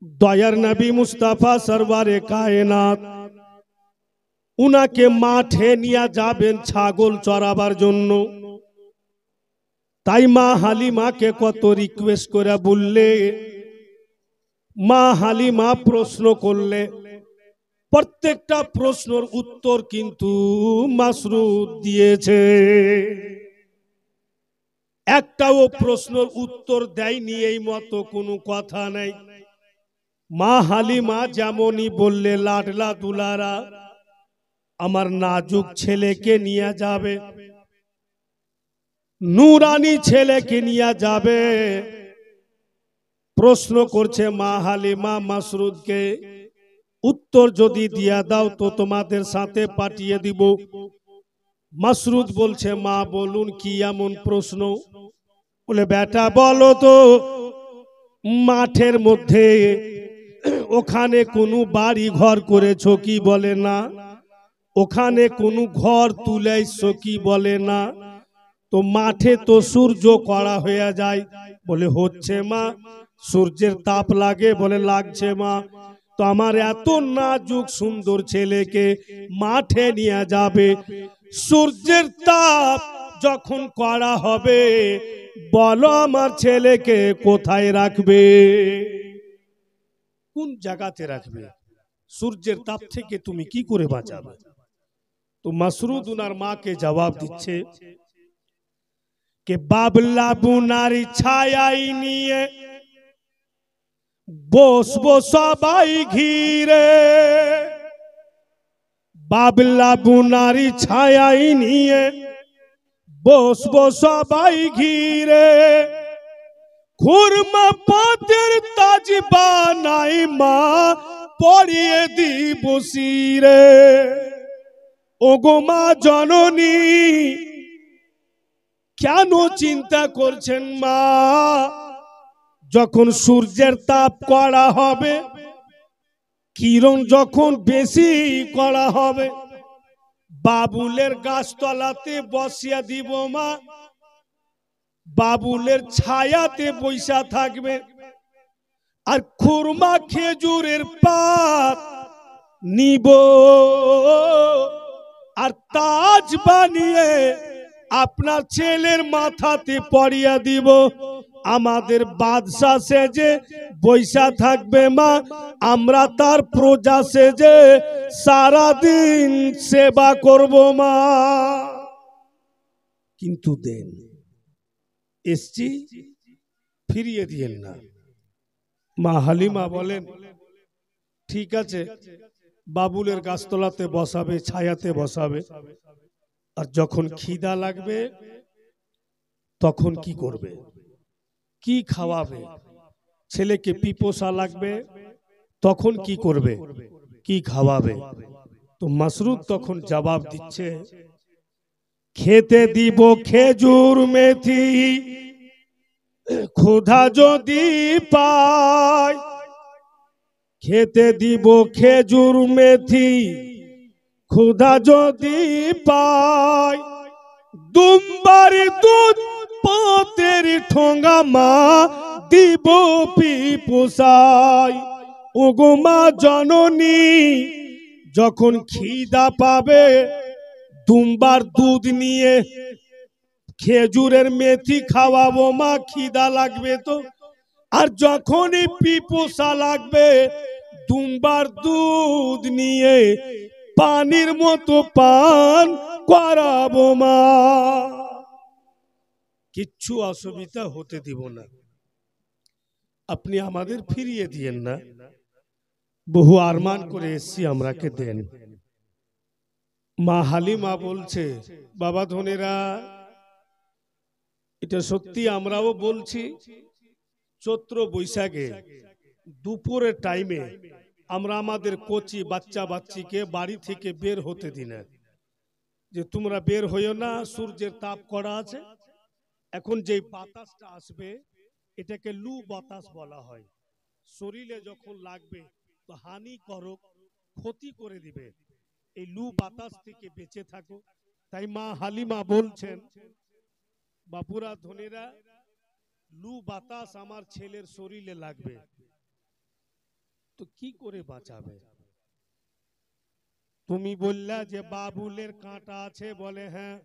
দয়ার নবী মুস্তাফা সরওয়ারে কায়নাত উনাকে মাঠে নিয়ে যাবেন ছাগল চরাবার জন্য। তাই মা হালিমাকে কত রিকোয়েস্ট করে বললে, মা হালিমা প্রশ্ন করলে, প্রত্যেকটা প্রশ্নের উত্তর কিন্তু মাসরুদ দিয়েছে। একটাও প্রশ্নের উত্তর দেয়নি এই মতো কোনো কথা নাই। মা হালিমা যেমনই বললে, লাডলা দুলারা আমার নাজুক ছেলেকে নিয়ে যাবে, নুরানি ছেলেকে নিয়ে যাবে। প্রশ্ন করছে মা হালিমা মাসরুদকে, উত্তর যদি দিয়া দাও তো তোমাদের সাথে পাঠিয়ে দিব। মাসরুদ বলছে, মা বলুন কি এমন প্রশ্ন? বলে, বেটা বলো তো, মাঠের মধ্যে ওখানে কোনো বাড়ি ঘর করেছো কি? বলে না। ওখানে কোনো ঘর তুলেছো কি? বলে না। তো মাঠে তো সূর্য কড়া হয়ে যায়। বলে, হচ্ছে মা। সূর্যের তাপ লাগে? বলে, লাগছে মা। তো আমার এত নাজুক সুন্দর ছেলেকে মাঠে নিয়ে যাবে, সূর্যের তাপ যখন কড়া হবে, বলো আমার ছেলেকে কোথায় রাখবে? কোন জায়গাতে রাখবে? সূর্যের তাপ থেকে তুমি কি করে বাঁচাবে? তো মাসরুদ উনার মাকে জবাব দিচ্ছে কে বাবলা বুনার ছায়াই নিয়ে বসবো সবাই ঘিরে, বাবলা বুনার ছায়াই নিয়ে বসবো সবাই ঘিরে, খুরমা পাতের তাজ বানাই মা পরিয়ে দিব শিরে। ওগো মা জননী, কেন চিন্তা করছেন মা? যখন সূর্যের তাপ কড়া হবে, কিরণ যখন বেশি কড়া হবে, বাবুলের গাছতলাতে বসিয়া দিব মা, বাবুলের ছায়াতে বৈশা থাকবে। আর খুরমা খেজুরের পাত নিব, আর তাজ বানিয়ে আপনার ছেলের মাথাতে পরিয়া দিব। আমাদের বাদশা সেজে বৈশা থাকবে মা, আমরা তার প্রজা সেজে সারাদিন সেবা করব মা। কিন্তু দেন এসছি, ফিরিয়ে দিয়েন না। মা হালিমা বলেন, ঠিক আছে, বাবুলের গাছতলাতে বসাবে, ছায়াতে বসাবে। আর যখন খিদা লাগবে তখন কি করবে? কি খাওয়াবে? ছেলেকে পিপোসা লাগবে, তখন কি করবে? কি খাওয়াবে? তো মাসরুদ তখন জবাব দিচ্ছে, খেতে দিব খেজুর মেথি, ক্ষুধা যদি পায়। খেতে দিব খেজুর মেথি, ক্ষুধা যদি পায়। দুম্বার দুধ পাতের ঠোঙা মা দিব পিপোসায়। ওগো মা জননী, যখন খিদা পাবে দুম্বার দুধ নিয়ে খেজুরের মেথি খাওয়াবো মা, খিদা লাগবে তো। আর যখনই পিপোসা লাগবে দুম্বার দুধ নিয়ে পানির মতো পান করাবো মা। কিচ্ছু অসুবিধা হতে দিব না, আপনি আমাদের ফিরিয়ে দিয়েন না। বহু আরমান করে এসছি, আমরাকে দেন। মা হালিমা বলছে, বাবা ধনেরা, এটা সত্যি আমরাও বলছি, চৈত্র বৈশাখে দুপুরের টাইমে আমরা আমাদের কচি বাচ্চা বাচ্চিকে বাড়ি থেকে বের হতে দিই না, যে তোমরা বের হইও না, সূর্যের তাপ কড়া আছে। এখন যে বাতাসটা আসবে এটাকে লু বাতাস বলা হয়। শরীরে যখন লাগবে তো হানিকারক, ক্ষতি করে দিবে। এই লু বাতাস থেকে বেঁচে থাকো। তাই মা হালিমা বলছেন, বাপুরা ধনেরা, লু বাতাস আমার ছেলের শরীরে লাগবে, তো কি করে বাঁচাবে? তুমি বললা যে বাবুলের কাঁটা আছে, বলে হ্যাঁ।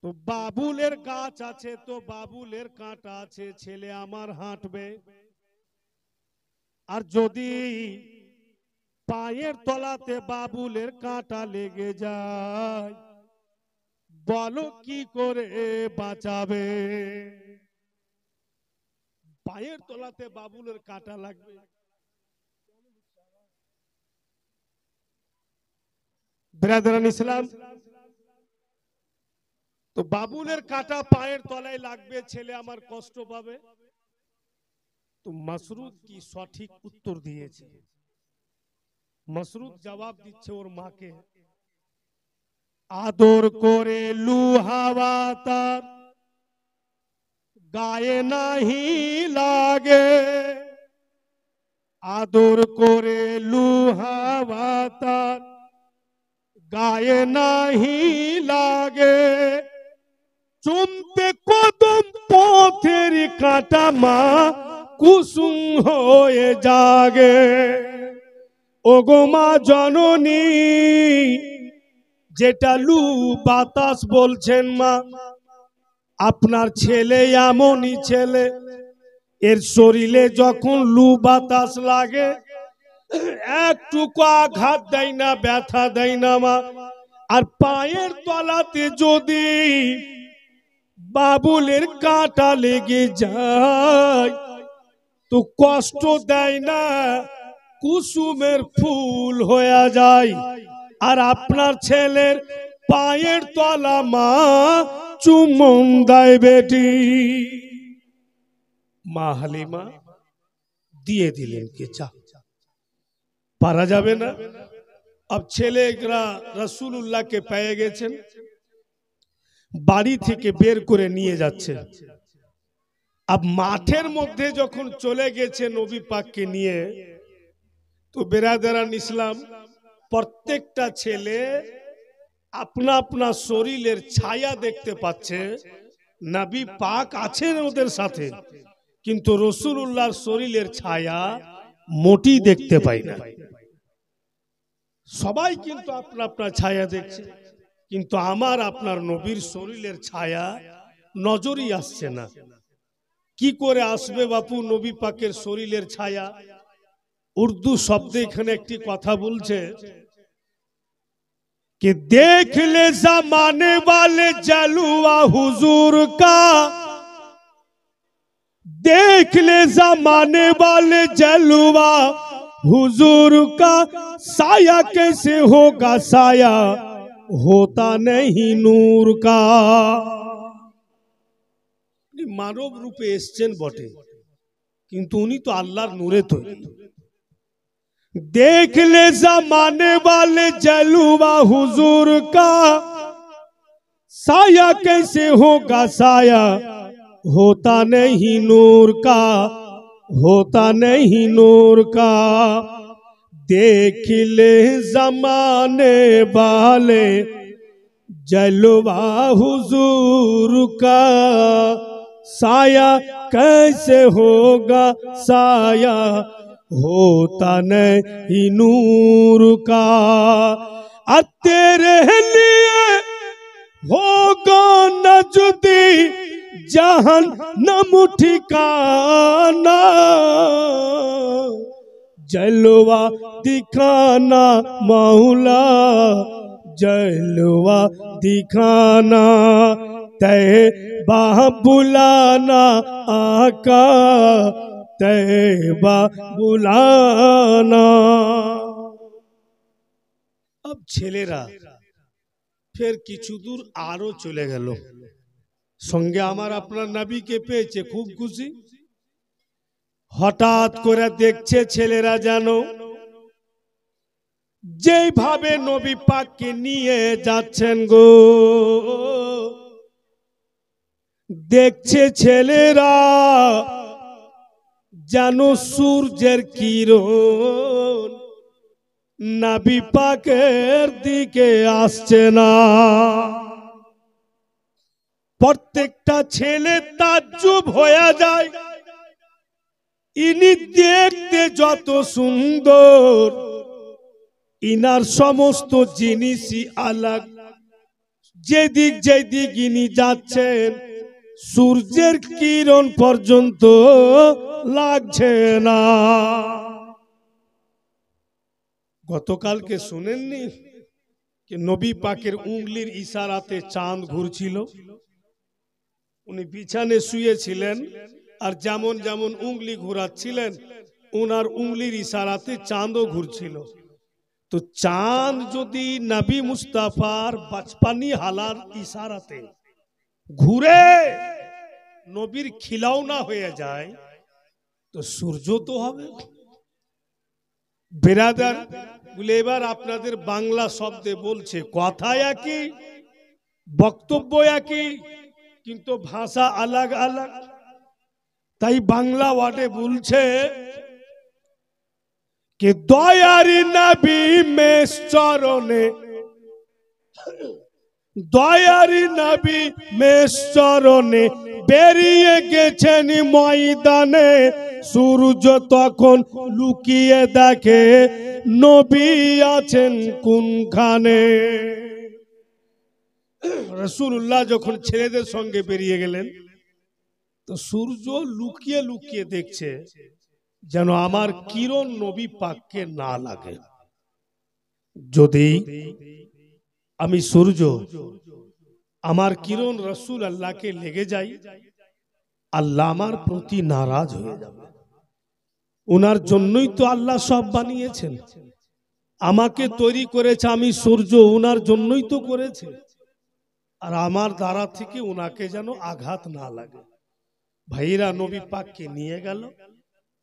তো বাবুলের গাছ আছে, তো বাবুলের কাঁটা আছে, ছেলে আমার হাঁটবে। আর যদি পায়ের তলাতে বাবুলের কাঁটা লেগে যায়, বলো কি করে বাঁচাবে? পায়ের তলাতে বাবুলের কাঁটা লাগবে। ব্রাদারান ইসলাম, তো বাবুলের কাঁটা পায়ের তলায় লাগবে, ছেলে আমার কষ্ট পাবে। তো মাসরুদ কি সঠিক উত্তর দিয়েছে? মাসরুদ জবাব দিচ্ছে ওর মাকে, আদর করে লুহাওয়া তার গায়ে নাহি লাগে, আদর করে লুহাওয়া তার গায়ে নাহি লাগে, চুমতে কদম পথের কাঁটা মা কুসুম হয়ে জাগে। ওগো মা জননী, যেটা লু বাতাস বলছেন মা, আপনার ছেলে এমনই ছেলে, এর শরীরে যখন লু বাতাস লাগে একটুকু আঘাত দেয় না, ব্যথা দেয় না মা। আর পায়ের তলাতে যদি বাবুলের কাঁটা লেগে যায় তো কষ্ট দেয় না, কুসুমের ফুল হয়ে যায়। আর আপনার ছেলের পায়ের তলা মা চুম্বন দেয় বেটি। মা হালিমা দিয়ে দিলেন কে চা, পারা যাবে না। अब ছেলেরা রাসূলুল্লাহকে পেয়ে গেছেন, বাড়ি থেকে বের করে নিয়ে যাচ্ছে। अब মাঠের মধ্যে যখন চলে গেছে নবী পাককে নিয়ে, তো বেরাদারান ইসলাম, প্রত্যেকটা ছেলে अपना अपना শরীরের ছায়া দেখতে পাচ্ছে। নবী পাক আছেন ওদের সাথে, কিন্তু রাসূলুল্লাহর শরীরের ছায়া মোটি দেখতে পাই না। সবাই কিন্তু আপনা আপনার ছায়া দেখছে, কিন্তু আমার আপনার নবীর শরীরের ছায়া নজরই আসছে না। কি করে আসবে বাপু নবী পাকের শরীরের ছায়া? উর্দু শব্দে এখানে একটি কথা বলছে कि देख ले जमाने वाले जलवा हुजूर का, देख ले जमाने वाले जलवा हुजूर का, साया कैसे होगा साया होता नहीं नूर का। মানব রূপে এসছেন বটে, কিন্তু উনি তো আল্লাহর নূরে তৈরি। देख ले जमाने वाले जलवा हुजूर का, साया कैसे होगा साया होता नहीं नूर का, होता नहीं नूर का। देख ले जमाने वाले जलवा हुजूर का, साया कैसे होगा साया होता नहीं नूर का। और तेरे लिए होगा नजदी जहन्नम ठिकाना, जलवा दिखाना मौला जलवा दिखाना, तैबा बुलाना आका तैबा बुलाना। अब ছেলেরা ফের কিছু দূর আরো চলে গেল, সঙ্গে আমার আপনার নবীকে পেয়েছে, খুব খুশি। হঠাৎ করে দেখছে ছেলেরা যেন যেভাবে নবী পাককে নিয়ে যাচ্ছেন গো, দেখছে ছেলেরা যেন সূর্যের কিরণ নবী পাকের দিকে আসছে না। প্রত্যেকটা ছেলে তাজ্জুব হয়ে যায়, ইনি দেখতে যত সুন্দর, ইনার সমস্ত জিনিসই আলাগ। যেদিক ইনি যাচ্ছেন সূর্যের কিরণ পর্যন্ত লাগছে না। গতকালকে শুনেননি যে নবী পাকের উংলির ইশারাতে চাঁদ ঘুরছিল? উনি বিছানে শুয়েছিলেন আর যেমন যেমন উংলি ঘোরাচ্ছিলেন ওনার উংলির ইশারাতে চাঁদও ঘুরছিল। তো চাঁদ যদি নবী মুস্তাফার বাচপানি হালার ইশারাতে ঘুরে নবীর খিলাউনা হয়ে যায় তো সূর্য তো হবে। বেরাদার বলে এবার আপনাদের বাংলা শব্দে বলছে, কথা একই, বক্তব্য একই, কিন্তু ভাষা আলাগ আলাগ। তাই বাংলা ওয়ার্ডে বলছে कि दयारी नबी में चरणे, दयारी नबी में चरणे বেরিয়ে গেছেন ময়দানে। সূর্য তখন লুকিয়ে দেখে নবী আছেন কোনখানে। রাসূলুল্লাহ যখন ছেলেদের সঙ্গে বেরিয়ে গেলেন তো সূর্য লুকিয়ে লুকিয়ে দেখছে যেন আমার কিরণ নবী পাককে না লাগে। যদি আমি সূর্য আমার কিরণ রাসূল আল্লাহকে লেগে যাই, আল্লাহ আমার প্রতি নারাজ হয়ে যাবে। ওনার জন্যই তো আল্লাহ সব বানিয়েছেন, আমাকে তৈরি করেছে, আমি সূর্য ওনার জন্যই তো করেছে। আর আমার দ্বারা থেকে ওনাকে যেন আঘাত না লাগে। ভাইরা নবী পাককে নিয়ে গেল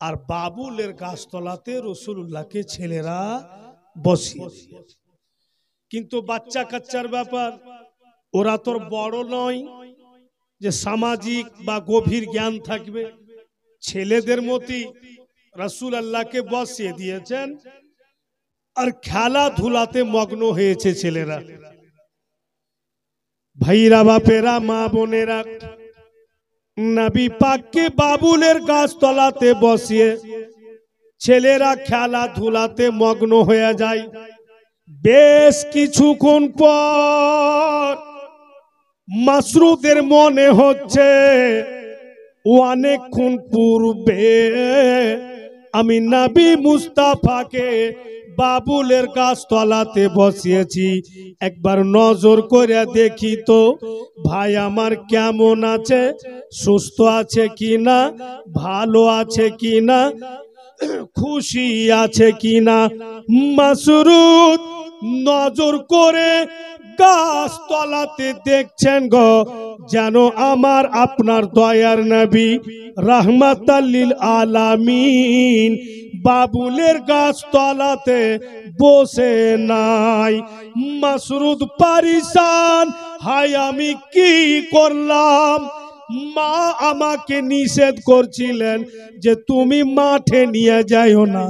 আর বাবুলের গাছতলাতে রাসূলুল্লাহকে ছেলেরা বসিয়ে দিয়েছে। কিন্তু বাচ্চা কাচ্চার ব্যাপার, ওরা তোর বড় নয় যে সামাজিক বা গভীর জ্ঞান থাকবে। ছেলেদের মতই রাসূলুল্লাহকে বসিয়ে দিয়েছেন আর খেলাধুলাতে মগ্ন হয়েছে ছেলেরা। ভাইরা বাপেরা মা বোনেরা, নবী পাককে বাবুলের গাছতলাতে বসিয়ে ছেলেরা খেলাধুলাতে মগ্ন হয়ে যায়। বেশ কিছুক্ষণ পর মাসরুদের মনে হচ্ছে অনেকক্ষণ পূর্বে আমি নবী মুস্তাফাকে বাবুলের গাছতলাতে বসিয়েছি, একবার নজর করে দেখি তো ভাই আমার কেমন আছে, সুস্থ আছে কিনা, ভালো আছে কিনা, খুশি আছে কিনা। মাসরুদ নজর করে গাছতলাতে দেখছেন গো যেন আমার আপনার দয়ার নবী রাহমাতাল লিল আলামিন বাবুলের গাছতলাতে বসে নাই। মাসরুদ পারিশান, হায় আমি কি করলাম। মা আমাকে নিষেধ করছিলেন যে তুমি মাঠে নিয়ে যাইও না,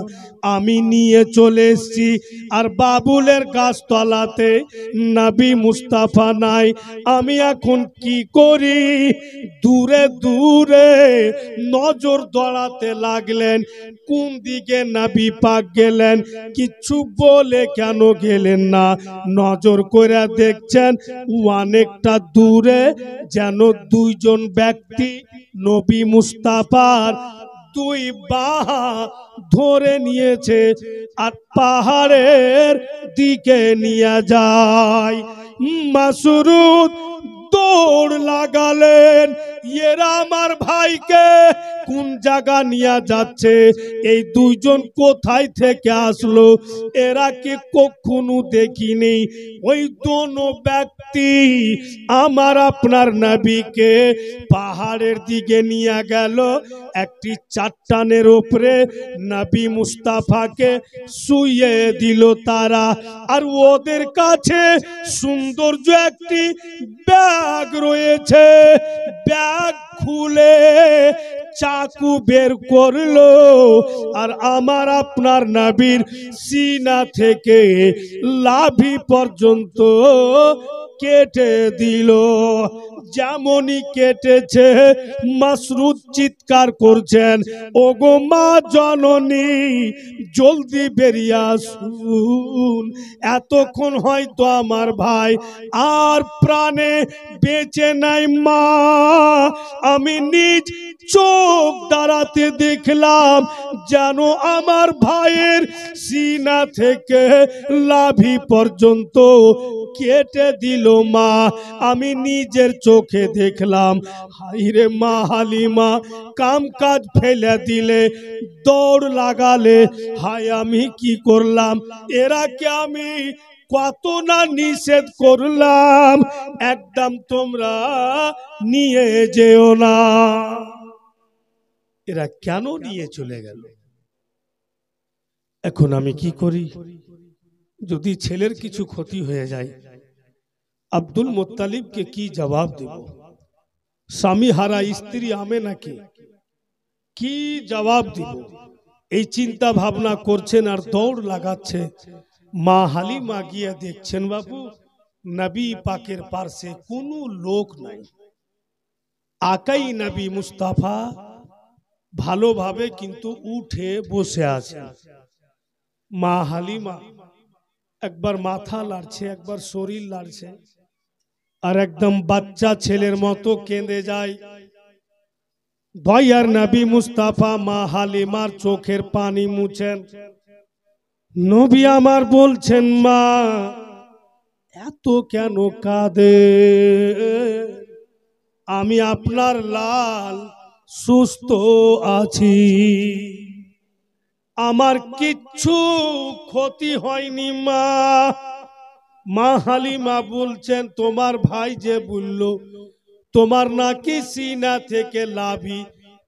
আমি নিয়ে চলে এসেছি। আর বাবুলের গাছতলাতে নবী মুস্তাফা নাই, আমি এখন কি করি। দূরে দূরে নজর দৌড়াতে লাগলেন, কোন দিকে নবী পাক গেলেন কিচ্ছু বলে কেন গেলেন না। নজর করে দেখছেন অনেকটা দূরে যেন দুইজন ব্যক্তি নবী মুস্তাফার দুই বাহু ধরে নিয়েছে আর পাহাড়ের দিকে নিয়ে যায়। মাসরুদ দৌড় লাগালেন, এরা আমার ভাইকে কোন জায়গা নিয়ে যাচ্ছে, এই দুইজন কোথায় থেকে আসলো, এরা কে কখনো দেখিনি। ওই দোনো ব্যক্তি আমার আপনার নবীকে পাহাড়ের দিকে নিয়ে গেল, একটি চট্টানের উপরে নবী মুস্তাফাকে শুইয়ে দিল তারা। আর ওদের কাছে সৌন্দর্য একটি ব্যাগ রয়েছে, ব্যাগ খুলে চাকু বের করলো আর আমার আপনার নবীর সিনা থেকে লাভি পর্যন্ত কেটে দিল। যেমনই কেটেছে মাসরুদ চিৎকার করছেন, ওগো মা জননী জলদি বেরিয়ে আসুন, এতক্ষণ হয়তো আমার ভাই আর প্রাণে বেঁচে নাই। মা আমি নিজ চোখ দাঁড়াতে দেখলাম যেন আমার ভাইয়ের সিনা থেকে লাভি পর্যন্ত কেটে দিল। মা আমি নিজের চোখে দেখলাম। হাইরে মা হালিমা কাম কাজ ফেলে দিলে, দৌড় লাগালে। হায় আমি কি করলাম, এরা কে আমি কত না নিষেধ করলাম, একদম তোমরা নিয়ে যেও না। এরা কেন নিয়ে চলে গেল? এখন আমি কি করি? যদি ছেলের কিছু ক্ষতি হয়ে যায়, আব্দুল মুত্তালিবকে কি জবাব দেব? স্বামী হারা স্ত্রী আমেনাকে কি জবাব দিব? এই চিন্তা ভাবনা করছেন আর দৌড় লাগাচ্ছে। মা হালিমা গিয়ে দেখছেন বাবু নবী পাকের পাশে কোনো লোক নাই। আকাই নবী মুস্তাফা ভালোভাবে কিন্তু উঠে বসে আছে। মা হালিমা একবার মাথা লাড়ছে, একবার শরীর লাড়ছে, আর একদম বাচ্চা ছেলের মতো কেঁদে যায়। দয়ার নবী মুস্তাফা মা হালিমার চোখের পানি মুছেন। নবী আমার বলছেন, মা এত কেন কাঁদে? আমি আপনার লাল সুস্থ আছি, আমার কিচ্ছু ক্ষতি হয়নি। মা মা হালিমা বলছেন, তোমার ভাই যে বলল তোমার নাকি সিনা থেকে লাভি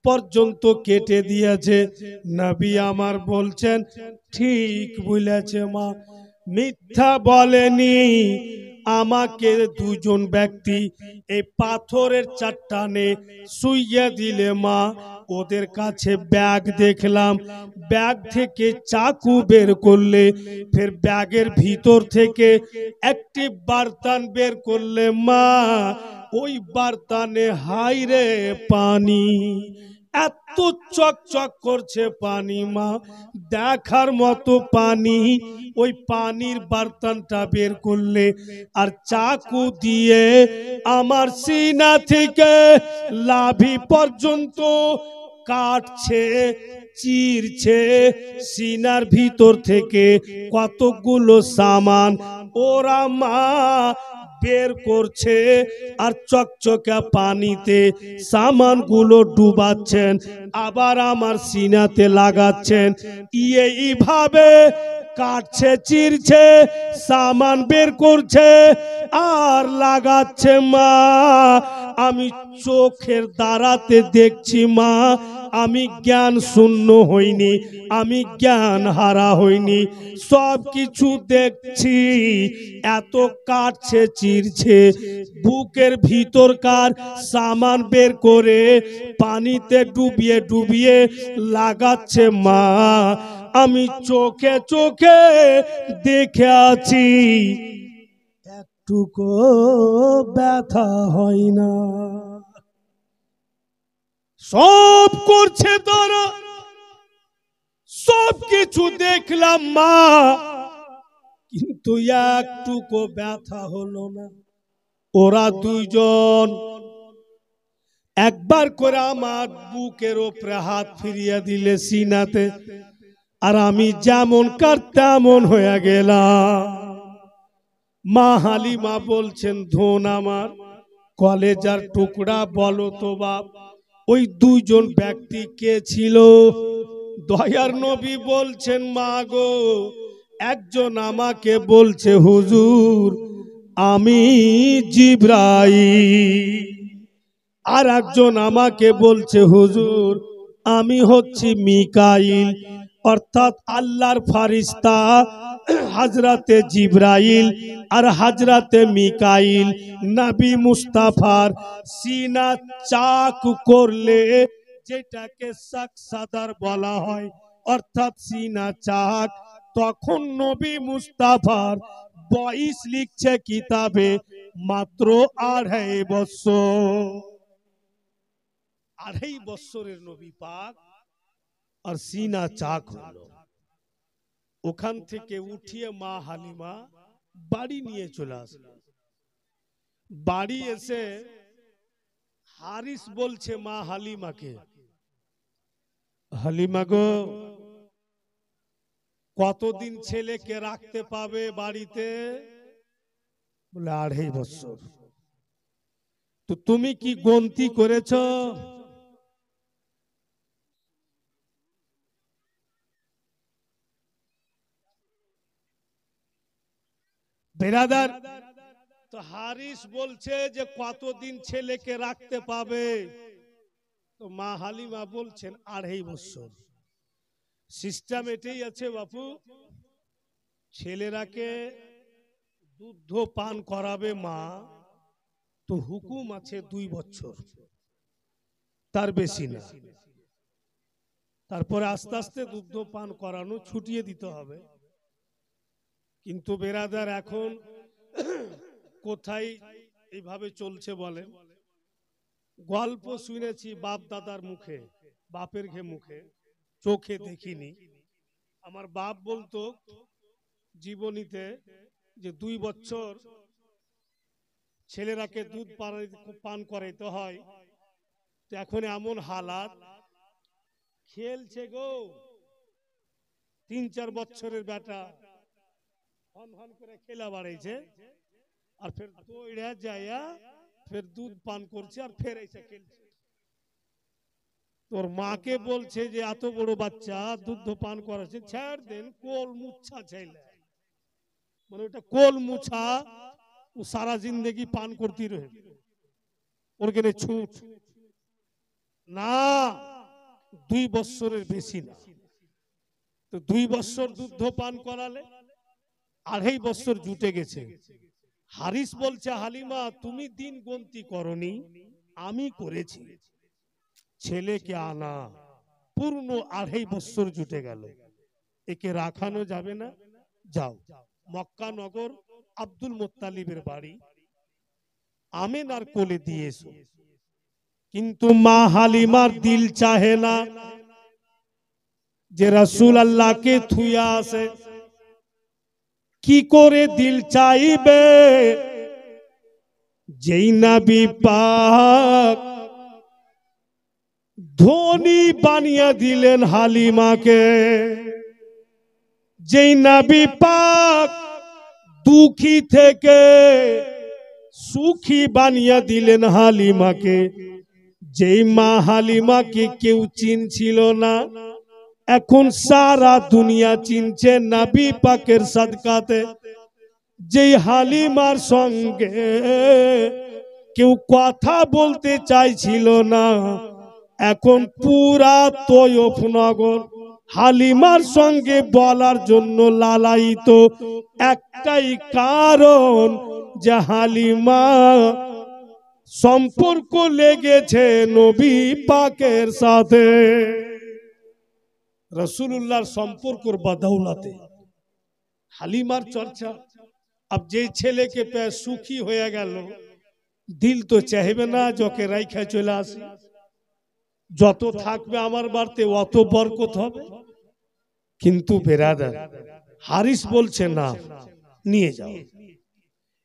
পর্যন্ত কেটে দিয়েছে, নবী আমার বলছেন ঠিক বলেছে মা, মিথ্যা বলেনি। আমাকে দুজন ব্যক্তি এই পাথরের চট্টানে শুইয়ে দিলে মা, ওদের কাছে ব্যাগ দেখলাম, ব্যাগ থেকে চাকু বের করলে, ফের ব্যাগের ভিতর থেকে একটি বার্তান বের করলে মা, ওই বার্তানে হাইরে পানি, এত চকচক করছে পানি মা, দেখার মতো পানি। ওই পানির বার্তানটা বের করলে আর চাকু দিয়ে আমার সিনা থেকে লাভি পর্যন্ত কাটছে, চিরছে। সিনার ভিতর থেকে কতগুলো সামান ওরা মা বের করছে আর চকচকা পানিতে সামানগুলো ডুবাচ্ছেন, আবার আমার সিনাতে লাগাচ্ছেন। এইভাবে কাটছে, চিরছে, সামান বের করছে আর লাগাচ্ছে মা। আমি চোখের দ্বারাতে দেখছি মা, আমি জ্ঞান শূন্য হইনি, আমি জ্ঞান হারা হইনি, সব কিছু দেখছি। এত কাটছে, চিরছে, বুকের ভিতরকার সামান বের করে পানিতে ডুবিয়ে ডুবিয়ে লাগাচ্ছে মা। আমি চোখে চোখে দেখে আছি, একটুকু ব্যথা হয় না। সব করছে তারা, সব কিছু দেখলাম মা, কিন্তু একটুকু ব্যথা হলো না। ওরা দুইজন একবার করে আমার বুকের ওপরে হাত ফিরিয়ে দিলে সিনাতে, আর আমি যেমন কার তেমন হয়ে গেলাম। মা হালিমা বলছেন, ধন আমার কলেজার টুকরা, বলো তো বাপ ওই দুইজন ব্যক্তি কে ছিল? দয়ার নবী বলছেন, মা গো, একজন আমাকে বলছে হুজুর আমি জিবরাইল, আর একজন আমাকে বলছে হুজুর আমি হচ্ছি মিকাইল, অর্থাৎ আল্লাহর ফারিস্তা হযরতে জিবরাইল আর হযরতে মিকাইল নবী মুস্তাফার সিনা চাক করলে, যেটাকে শাক সাদার বলা হয়, অর্থাৎ সিনা চাক, তখন নবী মুস্তাফার বয়স লিখছে কিতাবে মাত্র 2.5 বছর। 2.5 বছরের নবী পাক আর সিনা চাক হলো। ওখান থেকে উঠিয়ে মা হালিমা বাড়ি নিয়ে চলে আসলো। বাড়ি এসে হারিস বলছে মা হালিমাকে, হালিমা গো, কতদিন ছেলেকে রাখতে পাবে বাড়িতে? বলে 2.5 বছর। তো তুমি কি গন্তি করেছ? বেরাদার, তো হারিস বলছে যে কতদিন ছেলেকে রাখতে পাবে? তো মা হালিমা বলছেন 2.5 বছর। সিস্টেম এটাই আছে বাপু, ছেলেরাকে দুধ পান করাবে মা, তো হুকুম আছে 2 বছর, তার বেশি না। তারপরে আস্তে আস্তে দুধ পান করানো ছুটিয়ে দিতে হবে। কিন্তু বেরাদার এখন কোথায় এইভাবে চলছে বলে? গল্প শুনেছি বাপ দাদার মুখে, বাপের মুখে, চোখে দেখিনি। আমার বাপ বলতো জীবনীতে যে 2 বছর ছেলেরাকে দুধ পান করাইতে হয়। তো এখন এমন হালাত, খেলছে গো 3-4 বছরের বেটা, হন হন করে খেলা বাড়াইছে, আর ফের দৌড়া যায়া ফের দুধ পান করছে, আর ফের এসে খেলছে। তোর মাকে বলছে যে এত বড় বাচ্চা দুধ পান করাচ্ছে, ছেড় দেন, কোল মুচ্ছা ছেলে, মানে ওটা কোল মুছা, ও সারা জিন্দগি পান করতে রহে, ওর কেন ছুট না। 2 বছরের বেশি না। তো 2 বছর দুধ পান করালে 2.5 বছর জুটে গেছে। হারিস বলছে হালিমা তুমি দিন গন্তি করনি, আমি করেছি। ছেলেকে আনা পূর্ণ 2.5 বছর জুটে গেল। একে রাখানো যাবে না, যাও মক্কা নগর আব্দুল মুত্তালিবের বাড়ি আমেনার কোলে দিয়ে এসো। কিন্তু মা হালিমার দিল চাহে না যে রাসূল আল্লাহকে থুইয়া আসে। কি করে দিল চাইবে? যেই নবী পাক ধনী বানিয়ে দিলেন হালিমাকে, যেই নবী পাক দুঃখী থেকে সুখী বানিয়ে দিলেন হালিমাকে, যেই মা হালিমাকে কেউ চিনছিল না, এখন সারা দুনিয়া চিনছে নবী পাকের সাদকাতে। যেই হালিমার সঙ্গে কেউ কথা বলতে চাইছিল না, এখন পুরা তয়ফ নগর হালিমার সঙ্গে বলার জন্য লালায়িত। একটাই কারণ যে হালিমা সম্পর্ক লেগেছে নবী পাকের সাথে। রাসূলুল্লাহর সম্পর্কর বদৌলতে হালিমার চর্চা। अब যে ছেলেকে পেয়ে সুখী হয়ে গেল, দিল তো চাইবে না যকে রাইখা চলে আসি, যত থাকবে আমার বাড়িতে অত বরকত হবে। কিন্তু বেরাদার, হারিস বলছে না, নিয়ে যাও।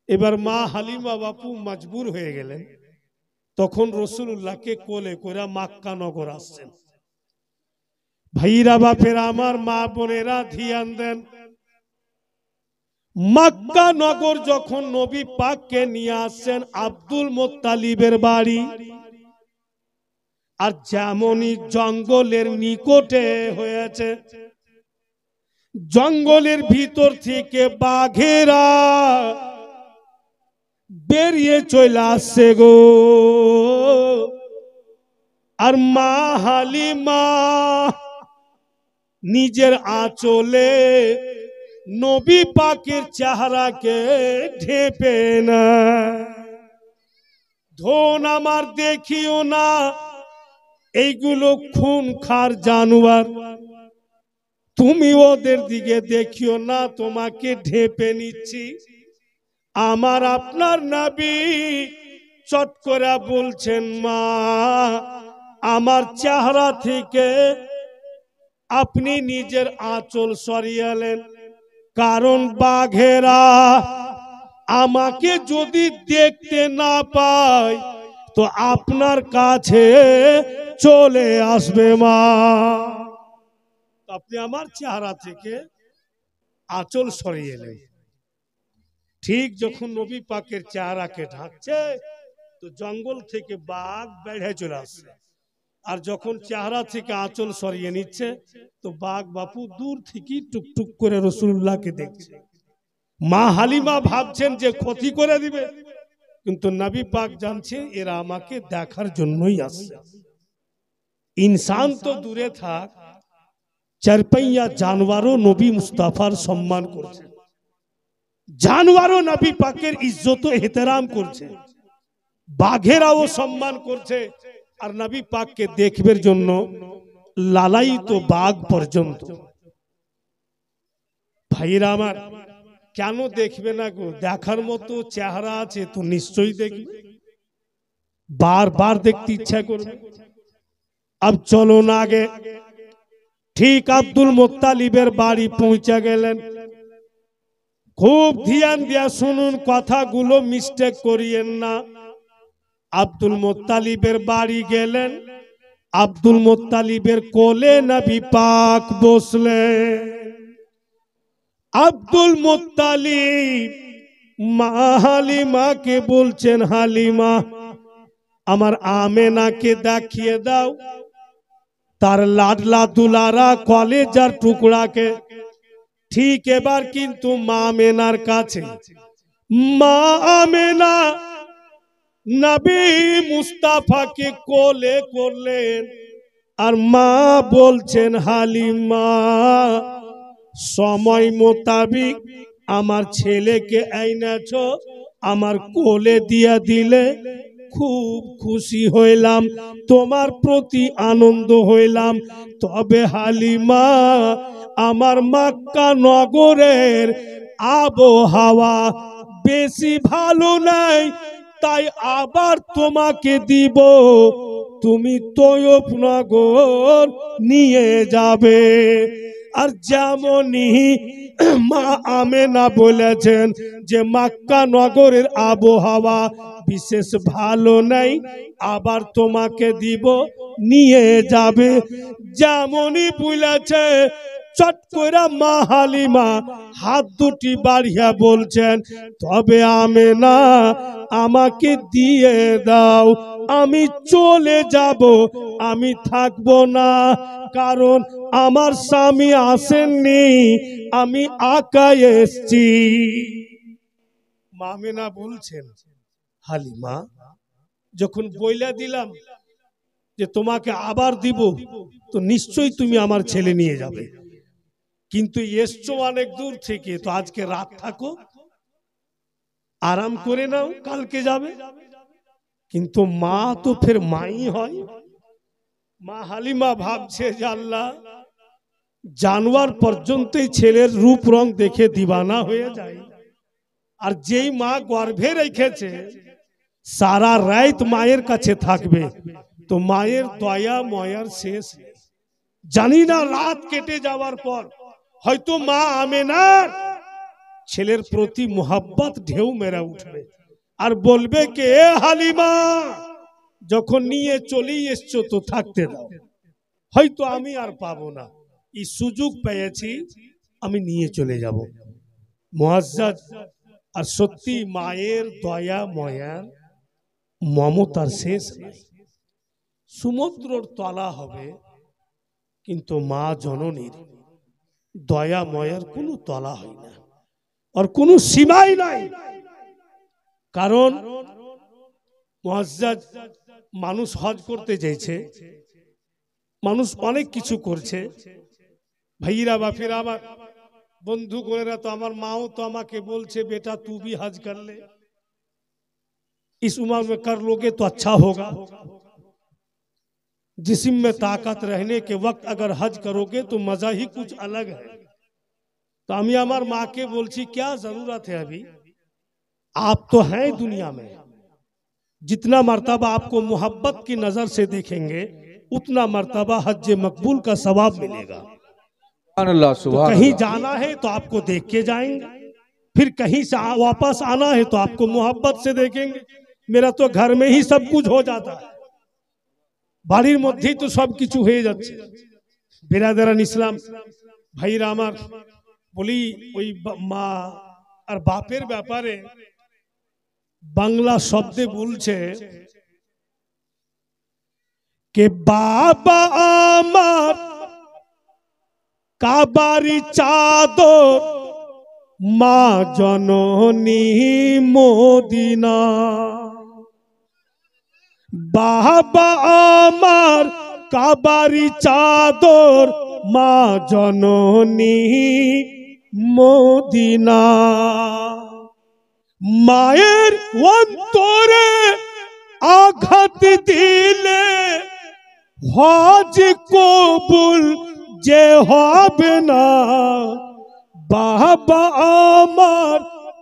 এবার মা হালিমা বাপু মজবুর হয়ে গেলেন। তখন রাসূলুল্লাহকে কোলে করে মক্কা নগর আসছেন। ভাইরা বাপেরা আমার, মা বোনেরা ধ্যান দেন। মক্কা নগর যখন নবী পাককে নিয়ে আসছেন আব্দুল মুত্তালিবের বাড়ি, আর যেমনই জঙ্গলের নিকটে হয়েছে, জঙ্গলের ভিতর থেকে বাঘেরা বেরিয়ে চলে আসছে গো। আর মা হালিমা নিজের আঁচলে নবী পাকের চেহারাকে ঢেপে না। ধন আমার দেখিও না, এইগুলো খুনখার জানোয়ার, তুমি ওদের দিকে দেখিও না, তোমাকে ঢেপে নিচ্ছি। আমার আপনার নবী চট করে বলছেন, মা আমার চেহারা থেকে আপনি নিজের আঁচল সরিয়ে এলেন, কারণ বাঘেরা আমাকে যদি দেখতে না পায় তো আপনার কাছে চলে আসবে মা। আপনি আমার চেহারা থেকে আঁচল সরিয়ে এলেন। ঠিক যখন নবী পাকের চেহারাকে ঢাকছে তো জঙ্গল থেকে বাঘ বেড়ে চলে আসছে, আর যখন চেহারা থেকে আঁচল সরিয়ে নিচ্ছে তো বাঘ বাপু দূর থেকে টুকটুক করে রসুল্লাহকে দেখছে। মা হালিমা ভাবছেন যে ক্ষতি করে দিবে, কিন্তু নবী পাক জানছে এরা আমাকে দেখার জন্যই আসছে। ইনসান তো দূরে থাক, চারপাইয়া জানোয়ারও নবী মুস্তাফার সম্মান করছে, জানোয়ারও নবী পাকের ইজ্জত এহতেরাম করছে, বাঘেরাও সম্মান করছে, আর নবী পাককে দেখবার জন্য লালায়িত বাঘ পর্যন্ত। ভাইরা আমার, কেন দেখবে না গো? দেখার মতো চেহারা আছে তো নিশ্চয়ই দেখবে, বারবার দেখতে ইচ্ছা করবে। আব চলো না আগে। ঠিক আব্দুল মুত্তালিবের বাড়ি পৌঁছে গেলেন। খুব ধ্যান দিয়া শুনুন, কথাগুলো মিস্টেক করিয়েন না। আব্দুল মুত্তালিবের বাড়ি গেলেন, আব্দুল মুত্তালিবের কোলে নবী পাক বসলেন। আব্দুল মুত্তালিব মা হালিমাকে বলছেন, হালিমা আমার আমেনাকে দেখিয়ে দাও তার লাডলা দুলারা কলেজার টুকরাকে। ঠিক এবার কিন্তু মা আমেনার কাছে, মা আমেনা নবী মুস্তাফাকে কোলে করলেন, আর মা বলছেন, হালিমা সময় মোতাবিক আমার ছেলেকে আইনাছ, আমার কোলে দিয়া দিলে খুব খুশি হইলাম, তোমার প্রতি আনন্দ হইলাম। তবে হালিমা আমার মক্কা নগরের আবহাওয়া বেশি ভালো নাই, তাই আবার তোমাকে দিব, তুমি তৈয়ব নগর নিয়ে যাবে। আর যেমনই মা আমেনা বলেছেন যে মক্কা নগরের আবহাওয়া বিশেষ ভালো নাই, আবার তোমাকে দিব, নিয়ে যাবে, যেমনই বলেছে চট করে মা হালিমা হাত দুটি বাড়িয়া বলছেন, তবে আমেনা আমাকে দিয়ে দাও, আমি চলে যাব, আমি থাকবো না, কারণ আমার স্বামী আসেননি, আমি একাই এসছি। মা আমেনা বলছেন, হালিমা যখন বইলা দিলাম যে তোমাকে আবার দিব, তো নিশ্চয়ই তুমি আমার ছেলে নিয়ে যাবে, কিন্তু এসছো অনেক দূর থেকে, তো আজকে রাত থাকো, আরাম করে নাও, কালকে যাবে। কিন্তু মা তো ফের মাই হয়। মা হালিমা ভাবছে যে আল্লাহ, জানোয়ার পর্যন্তই ছেলের রূপ রং দেখে দিবানা হয়ে যায়, আর যেই মা গর্ভে রেখেছে সারা রাত মায়ের কাছে থাকবে, তো মায়ের দয়া ময়ার শেষ নেই। জানি না রাত কেটে যাওয়ার পর হয়তো মা আমেনার ছেলের প্রতি মোহাব্বত ঢেউ মেরা উঠবে, আর বলবে কে হালিমা যখন নিয়ে চলেই এসছো তো থাকতে দাও, হয়তো আমি আর পাবো না, এই সুযোগ পেয়েছি, আমি নিয়ে চলে যাব। মুআজ্জাজ, আর সত্যি মায়ের দয়া ময়ার মমতার শেষ নাই। সমুদ্রর তলা হবে, কিন্তু মা জননীর দয়া ময়ার কোনো তলা হয় না, আর কোনো সীমাই নাই। কারণ মুআজ্জাজ, মানুষ হজ করতে চাইছে, মানুষ অনেক কিছু করছে, ভাইরা বাপিরা আমার বন্ধু করেরা, তো আমার মাও তো আমাকে বলছে বেটা তু भी हज कर ले, इस उम्र में कर लोगे तो अच्छा होगा, जिस्म में ताकत रहने के वक्त अगर हज करोगे तो मजा ही कुछ अलग है। तो আমি আমার মাকে বলছি क्या जरूरत है अभी, आप तो हैं दुनिया में, जितना मर्तबा आपको मोहब्बत की नजर से देखेंगे उतना मर्तबा हज मकबूल का सवाब मिलेगा। तो कहीं जाना है तो आपको देख के जाएंगे, फिर कहीं से वापस आना है तो आपको मोहब्बत से देखेंगे। मेरा तो घर में ही सब कुछ हो जाता है, বাড়ির মধ্যেই তো সবকিছু হয়ে যাচ্ছে। বিরাদারান ইসলাম ভাইরা আমার, বলি ওই মা আর বাপের ব্যাপারে বাংলা শব্দে বলছে কে বাবা আমার কাবারি চাদর, মা জননী মদিনা। বাবা আমার কাবারি চাদর, মা জননী মদিনা। মায়ের অন্তরে আঘাত দিলে হজ কবুল যে হবে না। বাবা আমার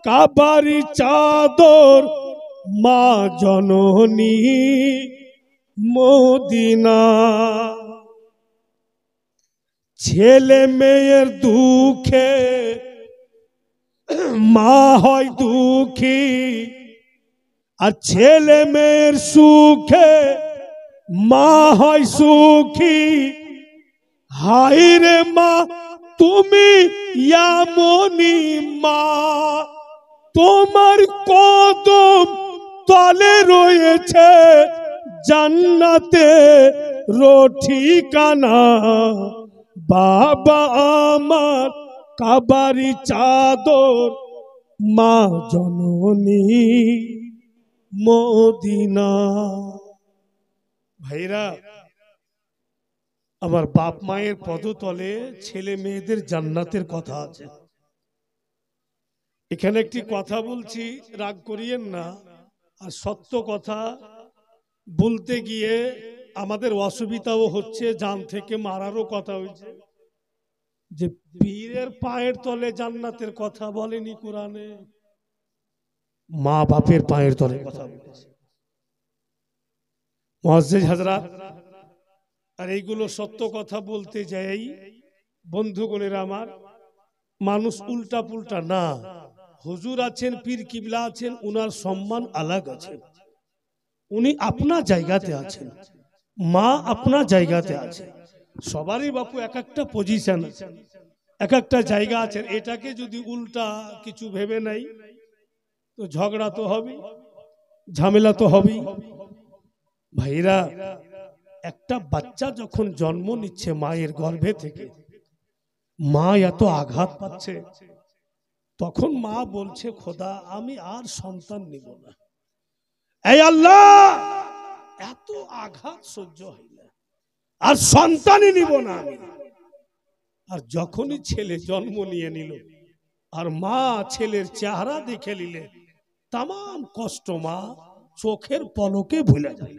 কাবারি চাদর, মা জননী মদিনা। ছেলে মেয়ের দুঃখে মা হয় দুঃখী, আর ছেলে মেয়ের সুখে মা হয় সুখী। হায় রে মা তুমি এমনই মা, তোমার কদম তলে রয়েছে জান্নাতে রো ঠিকানা। বাবা আমার কাবারি চাদর, মা জননী মদিনা। ভাইরা আমার, বাপ মায়ের পদতলে ছেলে মেয়েদের জান্নাতের কথা আছে। এখানে একটি কথা বলছি, রাগ করিয়েন না। আর সত্য কথা বলতে গিয়ে আমাদের অসুবিধাও হচ্ছে, জান থেকে মারারও কথা হয়েছে। যে পীরের পায়ের তলে জান্নাতের কথা বলেনি কোরআনে, মা বাপের পায়ের তলে কথা বলেছে। মুআজ্জিজ হযরত, আর এইগুলো সত্য কথা বলতে যাই বন্ধুগণেরা আমার, মানুষ উল্টা পুল্টা না। হুজুর আছেন, পীর কিবলা আছেন, উনার সম্মান আলাদা আছে, উনি আপনার জায়গাতে আছেন, মা আপনার জায়গাতে আছে। সবারই বাপু এক একটা পজিশন আছে, এক একটা জায়গা আছে। এটাকে যদি উল্টা কিছু ভেবে নাই তো ঝগড়া তো হবে, ঝামেলা তো হবেই। ভাইরা, একটা বাচ্চা যখন জন্ম নিচ্ছে মায়ের গর্ভে থেকে, মা এত আঘাত পাচ্ছে, তখন মা বলছে খোদা আমি আর সন্তান নিব না, এই আল্লাহ এত আঘাত সহ্য হয় না, আর সন্তানই নিব না আমি। আর যখনই ছেলে জন্ম নিয়ে নিল আর মা ছেলের চেহারা দেখে নিলে, তাম কষ্ট মা চোখের পলকে ভুলে যায়।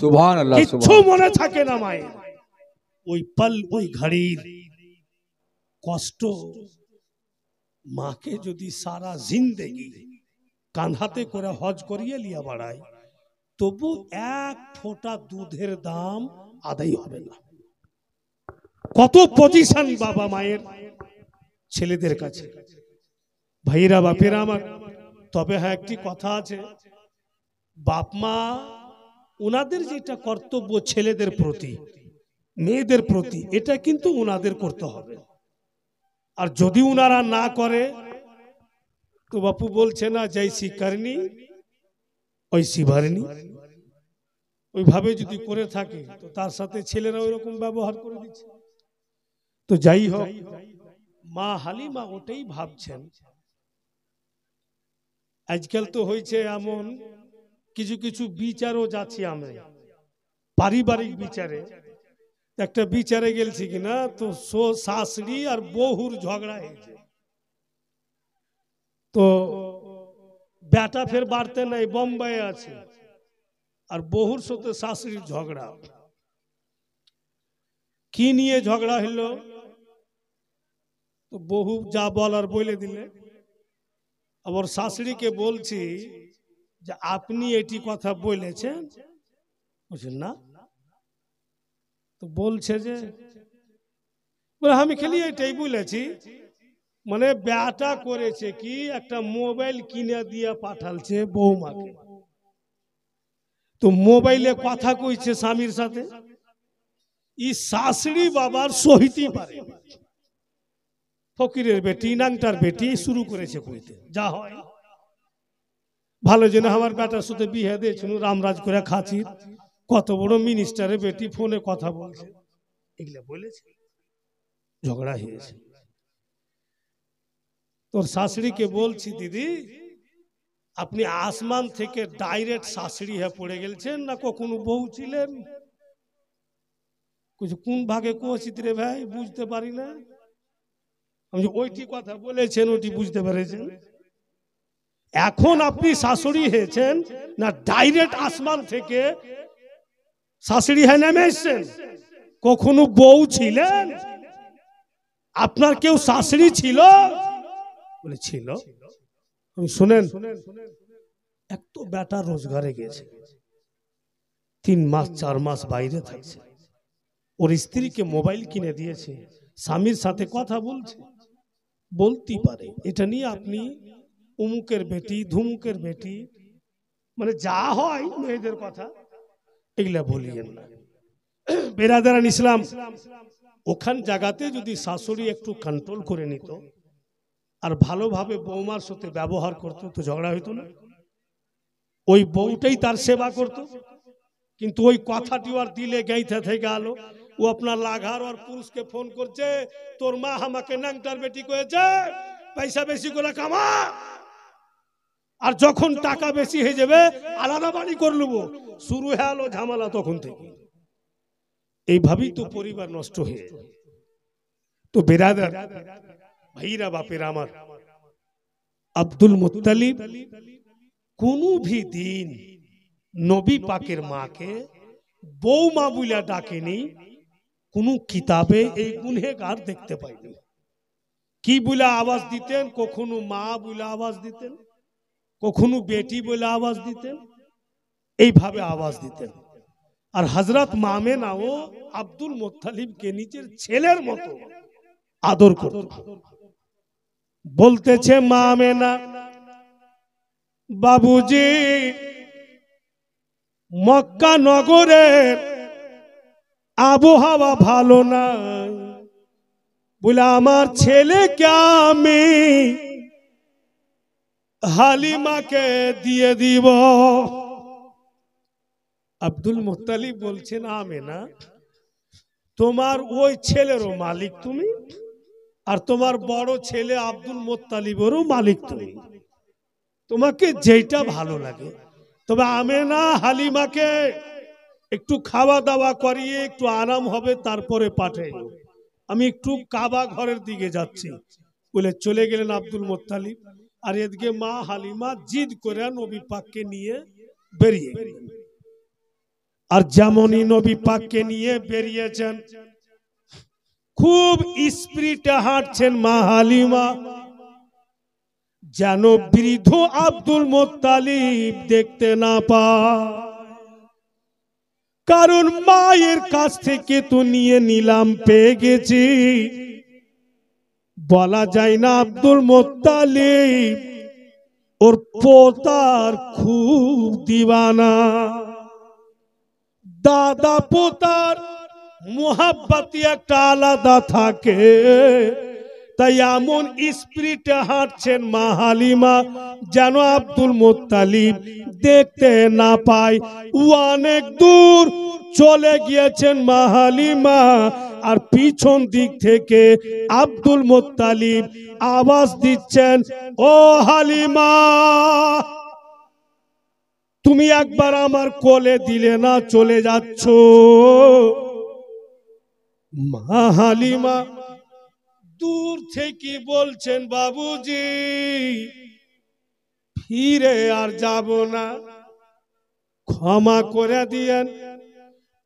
সুবহানাল্লাহ, কিচ্ছু মনে থাকে না মায়ের। ওই পল, ওই ঘড়ির কষ্ট মাকে যদি সারা জিন্দেগি কাঁধাতে করে হজ করিয়ে লিয়া বাড়ায়, তবু এক ফোঁটা দুধের দাম আদায় হবে না। কত পজিশন বাবা মায়ের ছেলেদের কাছে। ভাইরা বাপেরা আমার, তবে হ্যাঁ একটি কথা আছে, বাপ মা ওনাদের যেটা কর্তব্য ছেলেদের প্রতি মেয়েদের প্রতি, এটা কিন্তু ওনাদের করতে হবে। আর যদি ওনারা না করে তো বাপু বলছে না, জৈসি করনি ওইসি ভরনি, ওইভাবে যদি করে থাকে তো তার সাথে ছেলেরা ওই রকম ব্যবহার করে দিচ্ছে। তো যাই হোক, মা হালিমা ওটাই ভাবছেন। আজকাল তো হয়েছে এমন, কিছু কিছু বিচারও যাচ্ছি আমরা, পারিবারিক বিচারে। একটা বিচারে গেলছি কিনা তো শাশুড়ি আর বহুর ঝগড়া হয়েছে, তো বেটা ফের বাড়তে নাই, বোম্বাইয়ে আছে, আর বহুর সাথে শাশুড়ির ঝগড়া। কি নিয়ে ঝগড়া হলো, তো বহু যা বলার বলে দিলে, আবার শাশুড়িকে বলছি যে আপনি এটি কথা বলেছেন, বলছেন না, তো বলছে যে আমি খালি এটাই বলেছি, মানে বেটা করেছে কি একটা মোবাইল কিনে দিয়ে পাঠালছে বৌমাকে, তো মোবাইলে কথা কইছে স্বামীর সাথে, ই শাশুড়ি বাবার সহিতে পারে, ফকিরের বেটি নাংটার বেটি শুরু করেছে কইতে, যা হয় ভালো যেন আমার বেটার সাথে বিয়ে দিয়েছিল, রামরাজ করে খাচ্ছি, কত বড় মিনিস্টারের বেটি ফোনে কথা বলছে, এগুলা বলেছে, ঝগড়া হয়েছে। তোর শাশুড়িকে বলছি দিদি আপনি আসমান থেকে ডাইরেক্ট শাশুড়ি হয়ে পড়ে গেছেন না কখনো বউ ছিলেন? কোন ভাগে কোচিত রে ভাই, বুঝতে পারি না। আমি ওইটি কথা বলেছেন, ওইটি বুঝতে পেরেছেন। এখন আপনি শাশুড়ি হয়েছেন না ডাইরেক্ট আসমান থেকে শাশুড়ি হয়ে নেমে এসছেন? কখনো বউ ছিলেন? আপনার কেউ শাশুড়ি ছিল? বলে ছিল। শুনেন, এক তো বেটা রোজগারে গেছে, 3 মাস 4 মাস বাইরে থাকছে, ওর স্ত্রীকে মোবাইল কিনে দিয়েছে, স্বামীর সাথে কথা বলছে, বলতেই পারে এটা নিয়ে আপনি অমুকের বেটি ধুমুকের বেটি, মানে যা হয় মেয়েদের কথা এগুলা বলিয়েন না। বেরাদারান ইসলাম, ওখান জায়গাতে যদি শাশুড়ি একটু কন্ট্রোল করে নিত আর ভালোভাবে বৌমার সাথে ব্যবহার করতো তো ঝগড়া হইতো না, ওই বউটাই তার সেবা করতো। কিন্তু ওই কথাটি আর দিলে গাইতে থেকে আলো, ও আপনার লাঘার আর পুরুষকে ফোন করছে, তোর মা আমাকে নাংটার বেটি কয়েছে, পয়সা বেশি করে কামা, আর যখন টাকা বেশি হয়ে যাবে আলাদা বাড়ি করে নেবো, শুরু হয়ে আলো ঝামেলা তখন থেকে। এইভাবেই তো পরিবার নষ্ট হয়ে। তো বেরাদার ভাইরা বাপের আমার, আব্দুল মুত্তালিব কোন ভি দিন নবী পাকের মাকে বৌমা বুলা ডাকেনি, কোন কিতাবে এই গুনহেগার দেখতে পাইনি। কি বলে আওয়াজ দিতেন? কখনো মা বলে আওয়াজ দিতেন, কখনো বেটি বলে আওয়াজ দিতেন, এইভাবে আওয়াজ দিতেন। আর হযরত মামেনাও আব্দুল মুত্তালিবকে নিজের ছেলের মতো আদর করত। বলতেছে মামেনা, বাবুজি মক্কা নগরের আবহাওয়া ভালো না, বলে আমার ছেলেকে আমি হালিমাকে দিয়ে দিব। আব্দুল মুত্তালিব বলছেন আমেনা, তোমার ওই ছেলেরও মালিক তুমি, আর তোমার বড় ছেলে আব্দুল মুত্তালিবেরও মালিক তুমি, তোমাকে যেটা ভালো লাগে। তবে আমেনা হালিমাকে একটু খাওয়া দাওয়া করিয়ে একটু আরাম হবে, তারপরে পাঠাইও, আমি একটু কাবা ঘরের দিকে যাচ্ছি বলে চলে গেলেন আব্দুল মুত্তালিব। আর এদিকে মা হালিমা জিদ করে নবী পাককে নিয়ে বেরিয়ে গেলেন। আর যেমনই নবী পাককে নিয়ে বেরিয়েছেন, খুব স্পিরিটে হাঁটছেন মা হালিমা, যেন বৃদ্ধ আব্দুল মুত্তালিব দেখতে না পায়। কারণ মায়ের কাছ থেকে তো নিয়ে নিলাম, পেয়ে গেছি, বলা যায় না আব্দুল মুত্তালিব ওর পোতার খুব দিওয়ানা। দাদা পোতার মোহাব্বতি একটা আলাদা থাকে, তাই এমন স্পিরিটে হাঁটছেন মা হালিমা যেন আব্দুল মুত্তালিব দেখতে না পায়। অনেক দূর চলে গিয়েছেন মা হালিমা, আর পিছন দিক থেকে আব্দুল মুত্তালিব আওয়াজ দিচ্ছেন, ও হালিমা তুমি একবার আমার কোলে দিলে না, চলে যাচ্ছ। মা হালিমা দূর থেকে বলছেন, বাবুজি ফিরে আর যাব না, ক্ষমা করে দিয়েন,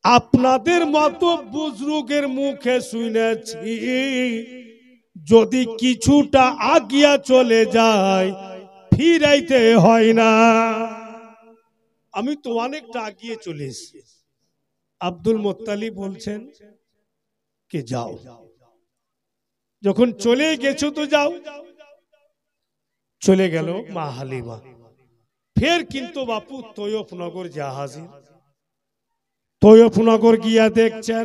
আপনাদের মতো বুজরুগের মুখে শুনেছি যদি কিছুটা আগিয়া চলে যায় ফিরাইতে হয় না। আমি তো অনেকটা আগিয়ে চলে এসেছি। আব্দুল মুত্তালিব বলছেন কে যাও, যখন চলে গেছো তো যাও। চলে গেল মা হালিমা। ফের কিন্তু বাপু তৈয়ফনগর যা হাজির। তৈয়ফনগর গিয়া দেখছেন,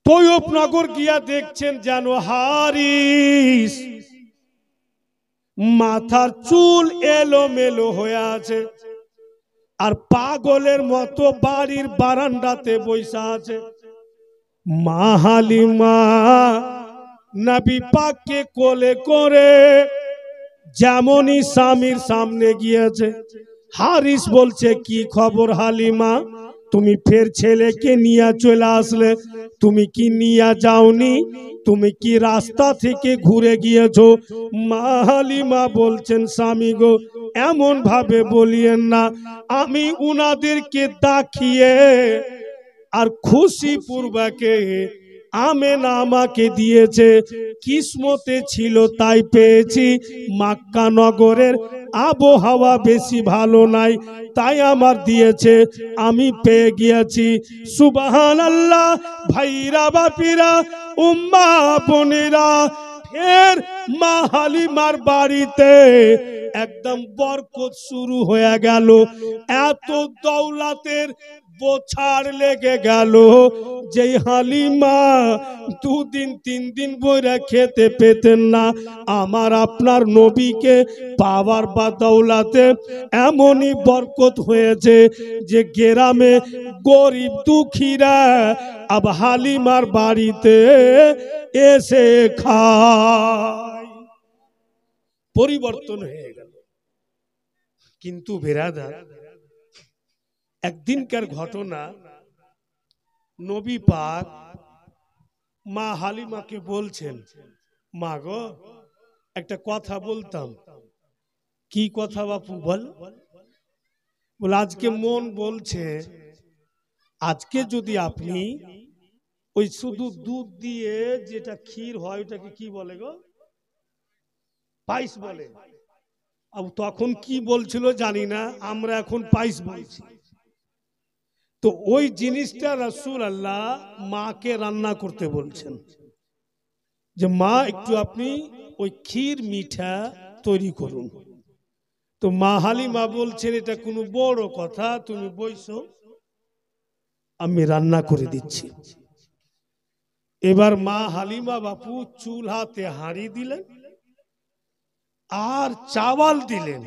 তৈয়ফনগর গিয়া দেখছেন যেন হারিস মাথার চুল এলোমেলো হয়ে আছে, আর পাগলের মতো বাড়ির বারান্দাতে বসে আছে। মা হালিমা নবী পাককে কোলে করে যেমনই স্বামীর সামনে গিয়েছে, হারিস বলছে কি খবর হালিমা, তুমি ফের ছেলেকে নিয়ে চলে আসলে, তুমি কি নিয়ে যাওনি, তুমি কি রাস্তা থেকে ঘুরে গিয়েছো? মা হালিমা বলছেন স্বামী গো, এমন ভাবে বলিয়েন না, আমি উনাদেরকে দেখিয়ে আর খুশি পূর্বকে আমেনা আমাকে দিয়েছে, কিসমতে ছিল তাই পেয়েছি। মক্কা নগরের আবহাওয়া বেশি ভালো নাই, তাই আমার দিয়েছে, আমি পেয়ে গিয়েছি। সুবহানাল্লাহ। ভাইরা বাপিরা উম্মা বোনেরা, ফের মা হালিমার বাড়িতে একদম বরকত শুরু হয়ে গেল। এত দৌলতের বোছাড় লেগে গেল, যে হালিমা 2 দিন 3 দিন বইরা খেতে পেতেন না, আমার আপনার নবীকে পাওয়ার বা দৌলতে এমনই বরকত হয়েছে যে গ্রামে গরিব দুঃখীরা আব হালিমার বাড়িতে এসে খায়। পরিবর্তন হয়ে গেল। কিন্তু বেরাদার, একদিনকার ঘটনা, নবী পাক মা হালিমাকে বলছেন, মা গো একটা কথা বলতাম। কি কথা বাপু বল? বলে আজকে মন বলছে, আজকে যদি আপনি ওই শুধু দুধ দিয়ে যেটা ক্ষীর হয় ওটাকে কি বলে গো? পায়েস বলে। তখন কি বলছিল জানি না, আমরা এখন পায়েস বলছি। তো ওই জিনিসটা রাসূলুল্লাহ মাকে রান্না করতে বলছেন, যে মা একটু আপনি ওই ক্ষীর মিঠা তৈরি করুন। তো মা হালিমা বলছেন এটা কোনো বড় কথা, তুমি বইসো, আমি রান্না করে দিচ্ছি। এবার মা হালিমা বাপু চুলাতে হাঁড়ি দিলেন আর চাওয়াল দিলেন।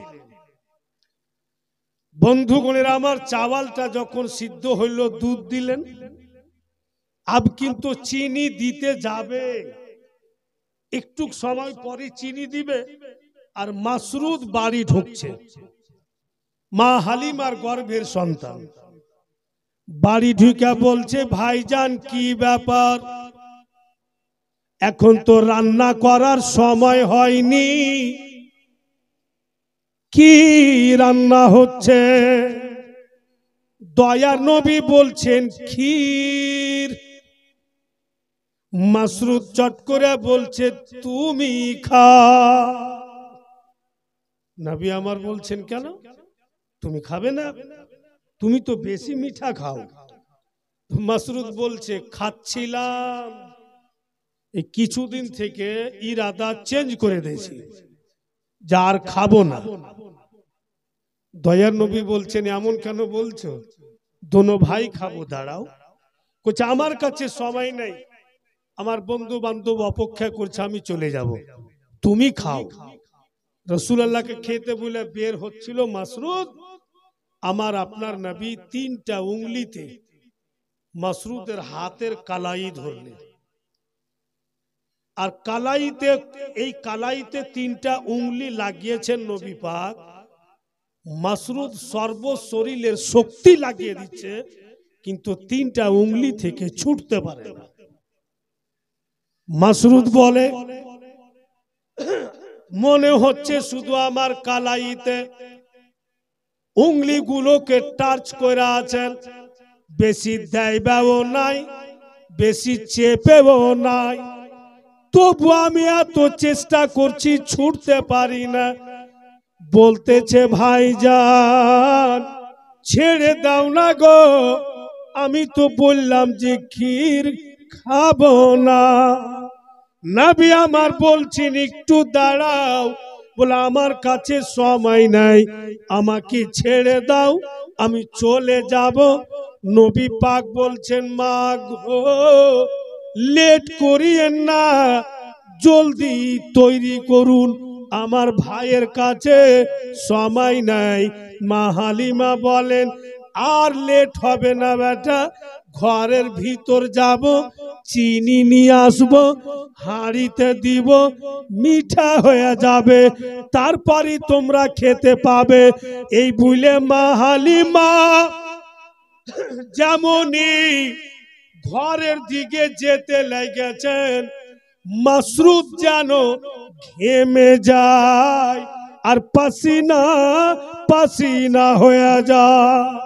বন্ধুগণের আমার, চাওয়ালটা যখন সিদ্ধ হইল দুধ দিলেন, আব কিন্তু চিনি দিতে যাবে, একটু সময় পরে চিনি দিবে। আর মাসরুদ বাড়ি ঢুকছে, মা হালিমার গর্ভের সন্তান বাড়ি ঢুকে বলছে, ভাইজান কি ব্যাপার, এখন তো রান্না করার সময় হয়নি, কি রান্না হচ্ছে? দয়ার নবী বলছেন ক্ষীর। মাসরুদ চট করে বলছে তুমি খা। নবী আমার বলছেন কেন তুমি খাবে না, তুমি তো বেশি মিঠা খাও। মাসরুদ বলছে খাচ্ছিলাম, এই কিছুদিন থেকে ইরাদা চেঞ্জ করে দিয়েছি, যার খাবো না। দয়ার নবী বলছেন এমন কেন বলছো? দোনো ভাই খাবো, দাঁড়াও। কোচ আমার কাছে সময় নেই, আমার বন্ধু বান্ধব অপেক্ষা করছে, আমি চলে যাব, তুমি খাও। রাসূলুল্লাহকে খেতে বলে বের হচ্ছিল মাসরুদ, আমার আপনার নবী 3টা উঙ্গলিতে মাসরুদের হাতের কালাই ধরলেন। আর কালাইতে, এই কালাইতে 3টা উঙ্গলি লাগিয়েছেন নবী পাক। মাসরুদ সর্ব শরীরের শক্তি লাগিয়ে দিচ্ছে, কিন্তু 3টা উঙ্গলি থেকে ছুটতে পারে না। মাসরুদ বলে মনে হচ্ছে শুধু আমার কালাইতে উঙ্গলিগুলোকে টাচ করে আছেন, বেশি দেয়ও নাই, বেশি চেপেও নাই। তবু আমি এত চেষ্টা করছি, ছুটতে পারি না। বলতেছে ভাইজান ছেড়ে দাও না গো, আমি তো বললাম যে ক্ষীর খাবো না। নবী আমার বলছেন একটু দাঁড়াও, বলে আমার কাছে সময় নাই, আমাকে ছেড়ে দাও, আমি চলে যাব। নবী পাক বলছেন মা গো লেট করিয়েন না, জলদি তৈরি করুন, আমার ভাইয়ের কাছে সময় নাই। মা হালিমা বলেন আর লেট হবে না বেটা, ঘরের ভিতর যাব, চিনি নিয়ে আসবো, হাঁড়িতে দিব, মিঠা হয়ে যাবে, তারপরে তোমরা খেতে পাবে। এই বুঝলে মা হালিমা যেমনই ঘরের দিকে যেতে লেগেছেন, মাসরুদ যেন ঘেমে যায় আর পাসিনা পাসিনা হয়ে যায়।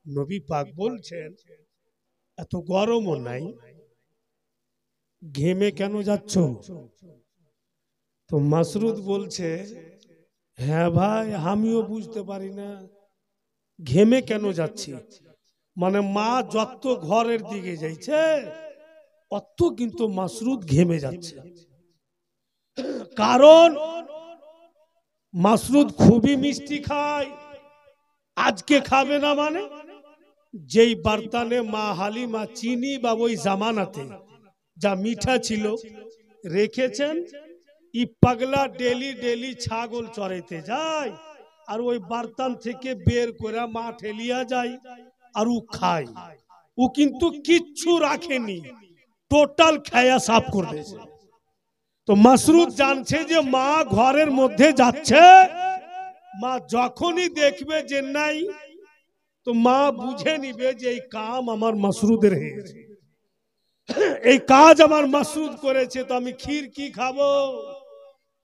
নবী পাক বলছেন এত গরমও নাই, ঘেমে কেন যাচ্ছ? তো মাসরুদ বলছে হ্যাঁ ভাই আমিও বুঝতে পারি না ঘেমে কেন যাচ্ছি। মানে মা যত ঘরের দিকে যাইছে অত কিন্তু মাসরুদ ঘেমে যাচ্ছে, কারণ মাসরুদ খুবই মিষ্টি খায়। আজকে খাবে না মানে যেই বার্তানে মা হালিমা চিনি বা ওই জামানাতে যা মিঠা ছিল রেখেছেন, ই পাগলা ডেলি ডেলি ছাগল চড়াইতে যায় আর ওই বার্তান থেকে বের করে মা ঠেলিয়া যায় আর ও খায়। ও কিন্তু কিচ্ছু রাখেনি, টোটাল খায়া সাফ করে দিয়েছে। তো মাসরুদ জানছে যে মা ঘরের মধ্যে যাচ্ছে, মা যখনই দেখবে যে নাই, তো মা বুঝে নিবে যে এই কাম আমার মাসরুদের হয়েছে, এই কাজ আমার মাসরুদ করেছে, তো আমি ক্ষীর কি খাবো,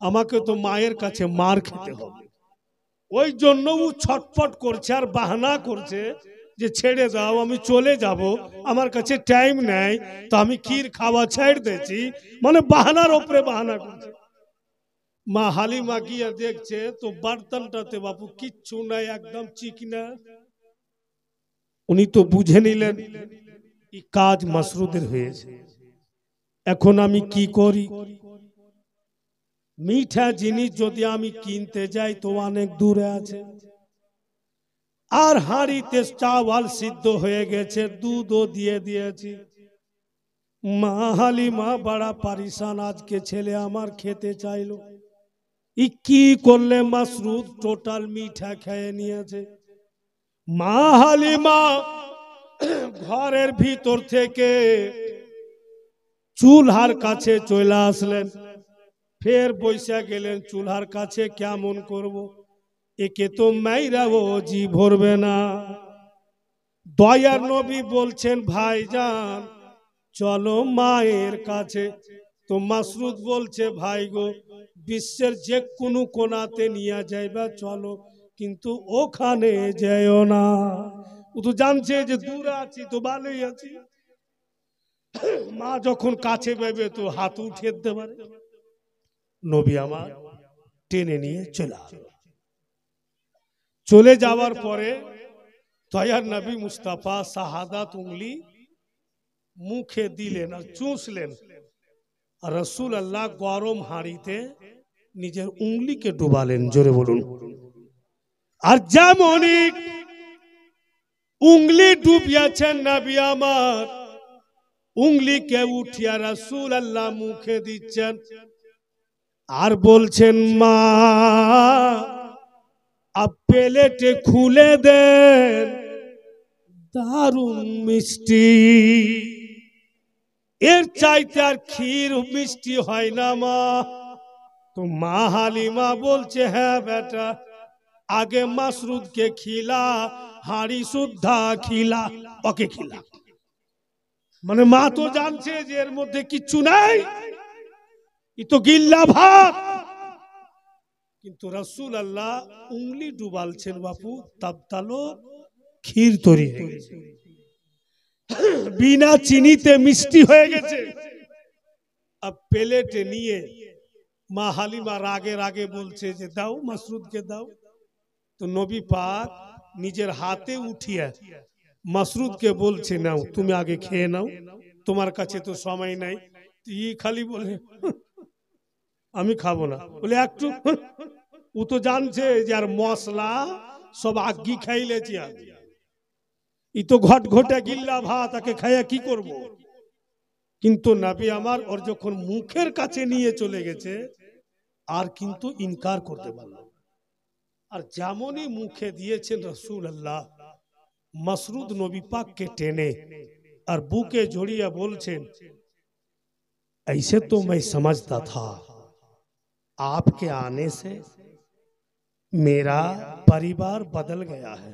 আমাকে তো মায়ের কাছে মার খেতে হবে। ওই জন্য ও ছটফট করছে আর বাহানা করছে যে ছেড়ে দাও, আমি চলে যাব, আমার কাছে টাইম নাই, তো আমি ক্ষীর খাওয়া ছেড়ে দিয়েছি, মানে বাহানার উপরে বাহানা করছে। মা হালিমা গিয়ে দেখছে তো বার্তানটাতে বাপু কিচ্ছু নাই, একদম চিকনা। উনি তো বুঝে নিলেন এই কাজ মাসরুদের হয়েছে। এখন আমি কি করি? মিঠা জিনিস যদি আমি কিনতে যাই তো অনেক দূরে আছে, আর হাঁড়িতে চাওয়াল সিদ্ধ হয়ে গেছে, দুধও দিয়ে দিয়েছি। মা হালিমা বড়া পারিশান, আজকে ছেলে আমার খেতে চাইলো, ই কি করলে? মাসরুদ টোটাল মিঠা খেয়ে নিয়েছে। মা হালিমা ঘরের ভিতর থেকে চুলহার কাছে চলে আসলেন, ফের বৈশা গেলেন চুলহার কাছে, কেমন করব, একে তো মাইরা ও জি ভরবে না। দয়ার নবী বলছেন ভাইজান চলো মায়ের কাছে। তো মাসরুদ বলছে ভাই গো বিশ্বের যে কোনো কোনাতে নিয়ে যাইবা চলো, কিন্তু ওখানে যেও না। ও তো জানছে যে দূরে আছি তো ভালোই আছি, মা যখন কাছে পাবে তো হাত উঠিয়ে দিতে পারে। নবী আমার টেনে নিয়ে চলে যাওয়ার পরে দয়ার নবী মুস্তাফা শাহাদাত উংলি মুখে দিলেন আর চুষলেন, আর রাসূল আল্লাহ গরম হাঁড়িতে নিজের উংলিকে ডুবালেন, জোরে বলুন। আর যেমনই উংলি ডুবিয়েছেন নবী আমার, উংলিকে উঠিয়া রাসূল আল্লাহ মুখে দিচ্ছেন আর বলছেন মা আপ প্লেটে খুলে দেন, দারুণ মিষ্টি, এর চাইতে আর ক্ষীর মিষ্টি হয় না মা। তো মা হালিমা বলছে হ্যাঁ বেটা, আগে মাসরুদকে খিলা, হাঁড়ি সুদ্ধা খিলা, ওকে খিলা। মানে মা তো জানছে যে এর মধ্যে কিচ্ছু নাই, ই তো গিল্লা ভাত। কিন্তু রাসূল আল্লাহ উংলি ডুবালছেন বাপু, তাবতালো ক্ষীর তৈরি হয়ে গেছে, বিনা চিনিতে মিষ্টি হয়ে গেছে। अब प्लेटे निये মা হালিমা রাগে রাগে বলছে যে দাও মাসরুদকে দাও। তো নবী পাক নিজের হাতে উঠিয়ে মাসরুদকে বলছে নাও তুমি আগে খেয়ে নাও, তোমার কাছে তো সময় নাই। ই খালি বলে আমি খাবো না, বলে একটু। ও তো জানছে যে আর মশলা সব আগি খাইলেছি আমি, ই তো ঘট ঘটে গিল্লা ভাত তাকে খাইয়া কি করব। কিন্তু নবী আমার ওর যখন মুখের কাছে নিয়ে চলে গেছে আর কিন্তু ইনকার করতে পারল। আর যেমনই মুখে দিয়েছেন রাসূলুল্লাহ, মাসরুদ নবী পাককে টেনে আর বুকে জড়িয়ে বলছেন ऐसे तो मैं समझता था आपके आने से मेरा परिवार बदल गया है,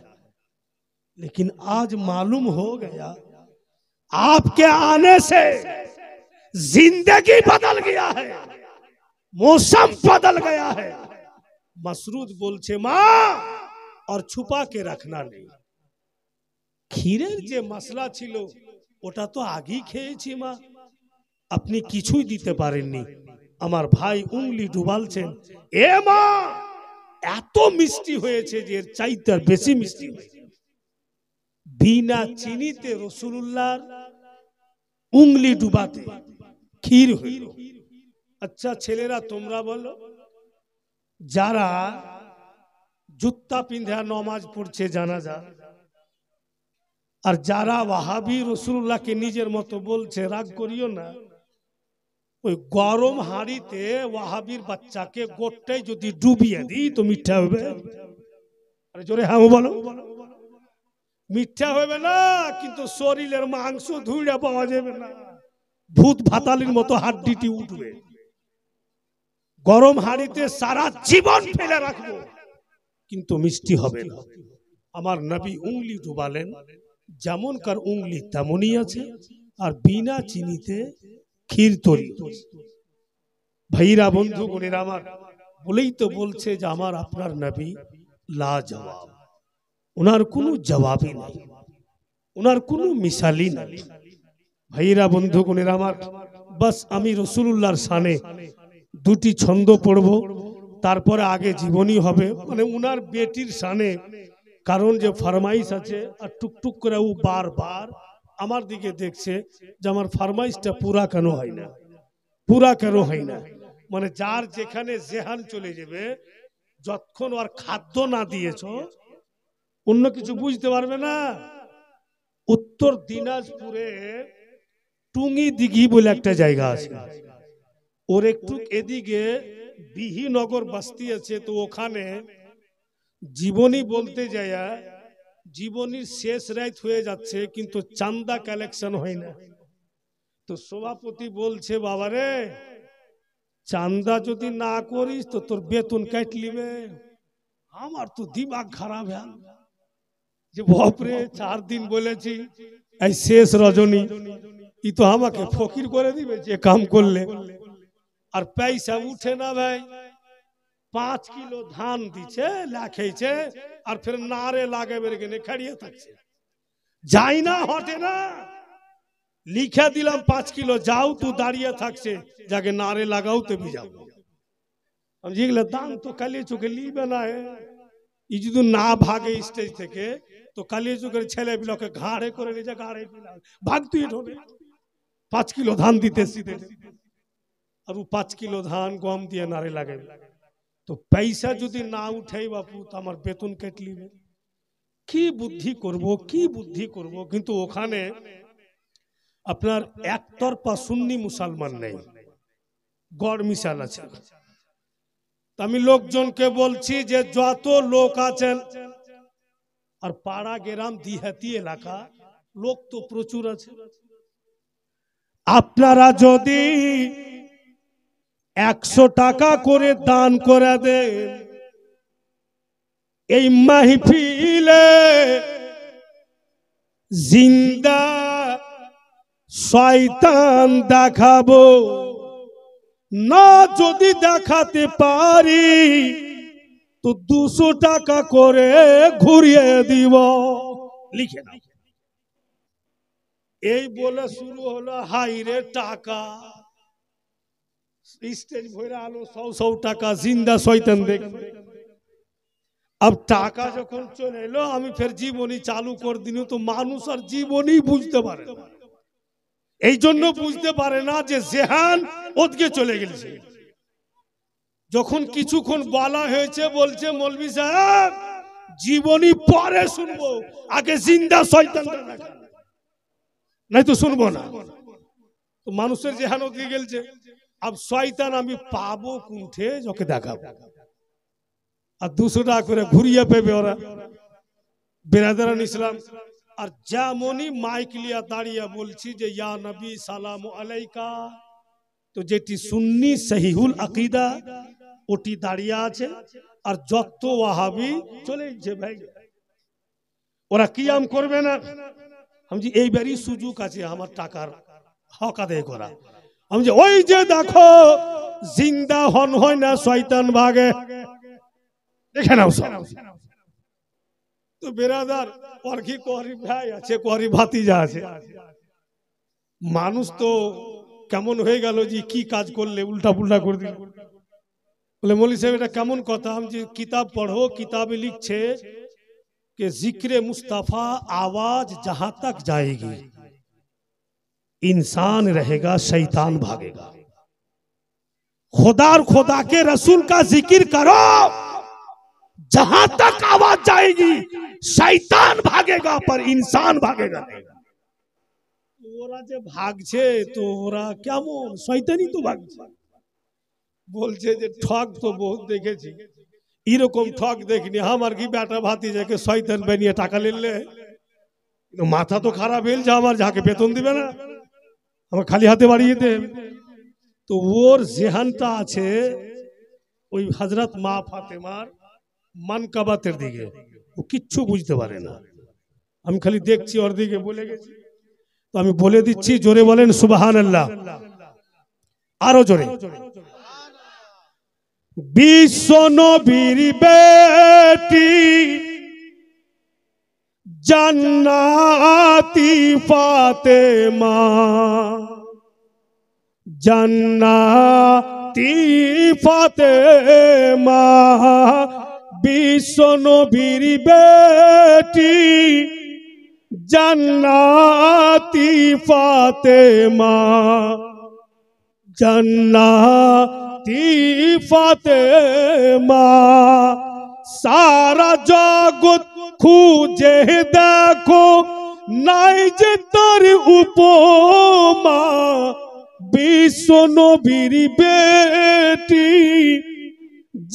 लेकिन आज मालूम हो गया आपके आने से जिंदगी बदल गया है, मौसम बदल गया है। मसरूद बोलছে মা और छुपा के रखना नहीं, ক্ষীরের যে মশলা ছিল ওটা তো আগেই খেয়েছি মা, আপনি কিছুই দিতে পারেননি। আমার ভাই উংলি ডুবালছেন, এ মা এত মিষ্টি হয়েছে যে এর চাইতে আর বেশি মিষ্টি হয়েছে। বিনা চিনিতে রাসূলুল্লাহর উংলি ডুবাতে ক্ষীর হইল। আচ্ছা ছেলেরা তোমরা বলো, যারা জুত্তা পিন্ধা নমাজ পড়ছে জানাজা, আর যারা ওয়াহাবি রাসূলুল্লাহকে নিজের মতো বলছে, রাগ করিও না, ওই গরম হাঁড়িতে ওয়াহাবির বাচ্চাকে গোটাই যদি ডুবিয়ে দিই তো মিঠা হবে? আরে জোরে হ্যাঁ বলো। মিঠা হবে না, কিন্তু শরীরের মাংস ধুইড়া পাওয়া যাবে না, ভূত ভাতালির মতো হাড্ডিটি উঠবে। গরম হাঁড়িতে সারা জীবন ফেলে রাখবো কিন্তু মিষ্টি হবে না। আমার নবী উংলি ডুবালেন, যেমনকার উংলি তেমনই আছে, আর বিনা চিনিতে ক্ষীর তৈরি। ভাইরা বন্ধুগণের আমার, বলেই তো বলছে যে আমার আপনার নবী লাজবাব, ওনার কোনো জবাবই নাই, ওনার কোনো মিসালই নাই। ভাইরা বন্ধুগণের আমার, বাস আমি রাসূলুল্লাহর শানে দুটি ছন্দ পড়ব, তারপরে আগে জীবনী হবে, মানে উনার বেটির শানে। কারণ যে ফরমাইশ আছে, আর টুকটুক করে ও বারবার আমার দিকে দেখছে যে আমার ফরমাইশটা পুরা কেন হয় না, পুরা কেন হয় না। মানে যার যেখানে জেহান চলে যাবে, যতক্ষণ আর খাদ্য না দিয়েছ অন্য কিছু বুঝতে পারবে না। উত্তর দিনাজপুরে টুঙ্গি দিঘি বলে একটা জায়গা আছে, ওর একটু এদিকে বিহিনগর বস্তি আছে। তো ওখানে জীবনী বলতে যায়, জীবনীর শেষ রাত হয়ে যাচ্ছে কিন্তু চান্দা কালেকশন হয় না। তো সভাপতি বলছে বাবারে, চান্দা যদি না করিস তো তোর বেতন কাট লিবে। আমার তো দিমাগ খারাপ হ্যাঁ, যে বাপরে 4 দিন বলেছি, এই শেষ রজনী ই তো আমাকে ফকির করে দিবে যে কাম করলে। আর পয়সা উঠে না ভাই, 5 কিলো ধান দিছে লেখেছে, আর ফির নারে লাগে বের গেনে খাড়িয়ে থাকছে, যাই না হটে না। লিখে দিলাম 5 কিলো, যাও তু দাঁড়িয়ে থাকছে, যাকে নারে লাগাও তো भी যাবো। আমি যেগুলো দান তো কালিয়ে চোখে লিবে না, ই যদি না ভাগে স্টেজ থেকে তো কালিয়ে চোখের ছেলেগুলোকে ঘাড়ে করে নিয়ে যা, ঘাড়ে ভাগ তুই ঢোবে। 5 কিলো ধান দিতেছি আর 5 কিলো ধান গম দিয়ে নারে লাগাবে। তো পয়সা যদি না উঠাই বাপু তো আমার বেতন কেটে লিবে। কি বুদ্ধি করব, কি বুদ্ধি করব। কিন্তু ওখানে আপনার একতরফা সুন্নি মুসলমান নেই, গড় মিশাল আছে। আমি লোকজনকে বলছি যে যত লোক আছেন, আর পাড়া গ্রাম দিহাতি এলাকা লোক তো প্রচুর আছে, আপনারা যদি 100 টাকা করে দান করে দেন, এই মাহফিলে জিন্দা শয়তান দেখাবো না। যদি দেখাতে পারি তো 200 টাকা করে ঘুরিয়ে দিব, লিখে নাও। এই বলে শুরু হলো হাইরে টাকা। স্টেজ ভরে আলো 100 টাকা জিন্দা শয়তান দেখ। अब টাকা যখন চলে এলো আমি ফের জীবনী চালু করে দিন, তো মানুষ আর জীবনী বুঝতে পারে না। এই জন্য বুঝতে পারে না যে জেহান ওদিকে চলে গেছে। যখন কিছুক্ষণ বলা হয়েছে বলছে মৌলভী সাহেব জীবনী পরে শুনবো, আগে জিন্দা শয়তানটা দেখা, নাই তো শুনবো না। তো মানুষের জেহান ওদিকে গেলছে। अब শয়তান আমি পাবো কোনঠে যাকে দেখাবো, আর 200 টাকা করে ঘুরিয়ে পেবে ওরা বেরাদারান ইসলাম। আর যেমনই মাইক লিয়া দাঁড়িয়ে বলছি যে ইয়া নবী সালাম আলাইকা, তো যেটি সুন্নি সহিহুল আকিদা ওটি দাঁড়িয়ে আছে, আর যত ওয়াহাবি চলে যাচ্ছে ভাই, ওরা কিয়াম করবে না। আমি যে এইবারই সুযোগ আছে আমার টাকার হক আদায় করা। আমি যে ওই যে দেখো জিন্দা হন হয় না শয়তান ভাগে, দেখে নাও সব। তো বেরাদার ওর কি কোয়ারি ভাই আছে, কোয়ারি ভাতিজা আছে। মানুষ তো কেমন হয়ে গেল যে কি কাজ করলে উল্টা পুল্টা করে দিল। বলে মৌলভী সাহেব এটা কেমন কথা? আমি যে কিতাব পढ़ो, किताबे लिखছে कि जिक्र मुस्तफा आवाज जहां तक जाएगी इंसान रहेगा शैतान भागेगा। खुदा और खुदा के रसूल का जिक्र करो, जहां तक आवाज जाएगी शैतान भागेगा पर इंसान भागेगा नहीं। ওরা যে ভাগছে তো ওরা কেমন শয়তানি তো ভাগছে। বলছে যে ঠক তো বহুত দেখেছি, এরকম ঠক দেখিনি। আমার কি বেটা ভাতিজাকে শয়তান বানিয়ে টাকা নিলে মাথা তো খারাপ হয়ে যা, আমার যাকে বেতন দিবে না, আমার খালি হাতে বাড়িয়ে দে। তো ওর জেহানটা আছে ওই হযরত মা ফাতেমার মানকাবাতের দিকে, ও কিচ্ছু বুঝতে পারে না। আমি খালি দেখছি ওর দিকে, বলে গেছি তো আমি বলে দিচ্ছি, জোরে বলেন সুবহানাল্লাহ, আরো জোরে। বিশ্ব নবীর বেটি জান্নাতি ফাতেমা, জান্নাতি ফাতেমা, বিশ্ব নবীর বেটি জান্নাতি ফাতেমা, জান্নাতি ফাতেমা। সারা জগৎ খুঁজে দেখো নাই যে তার উপমা, বিশ্ব নবীর বেটি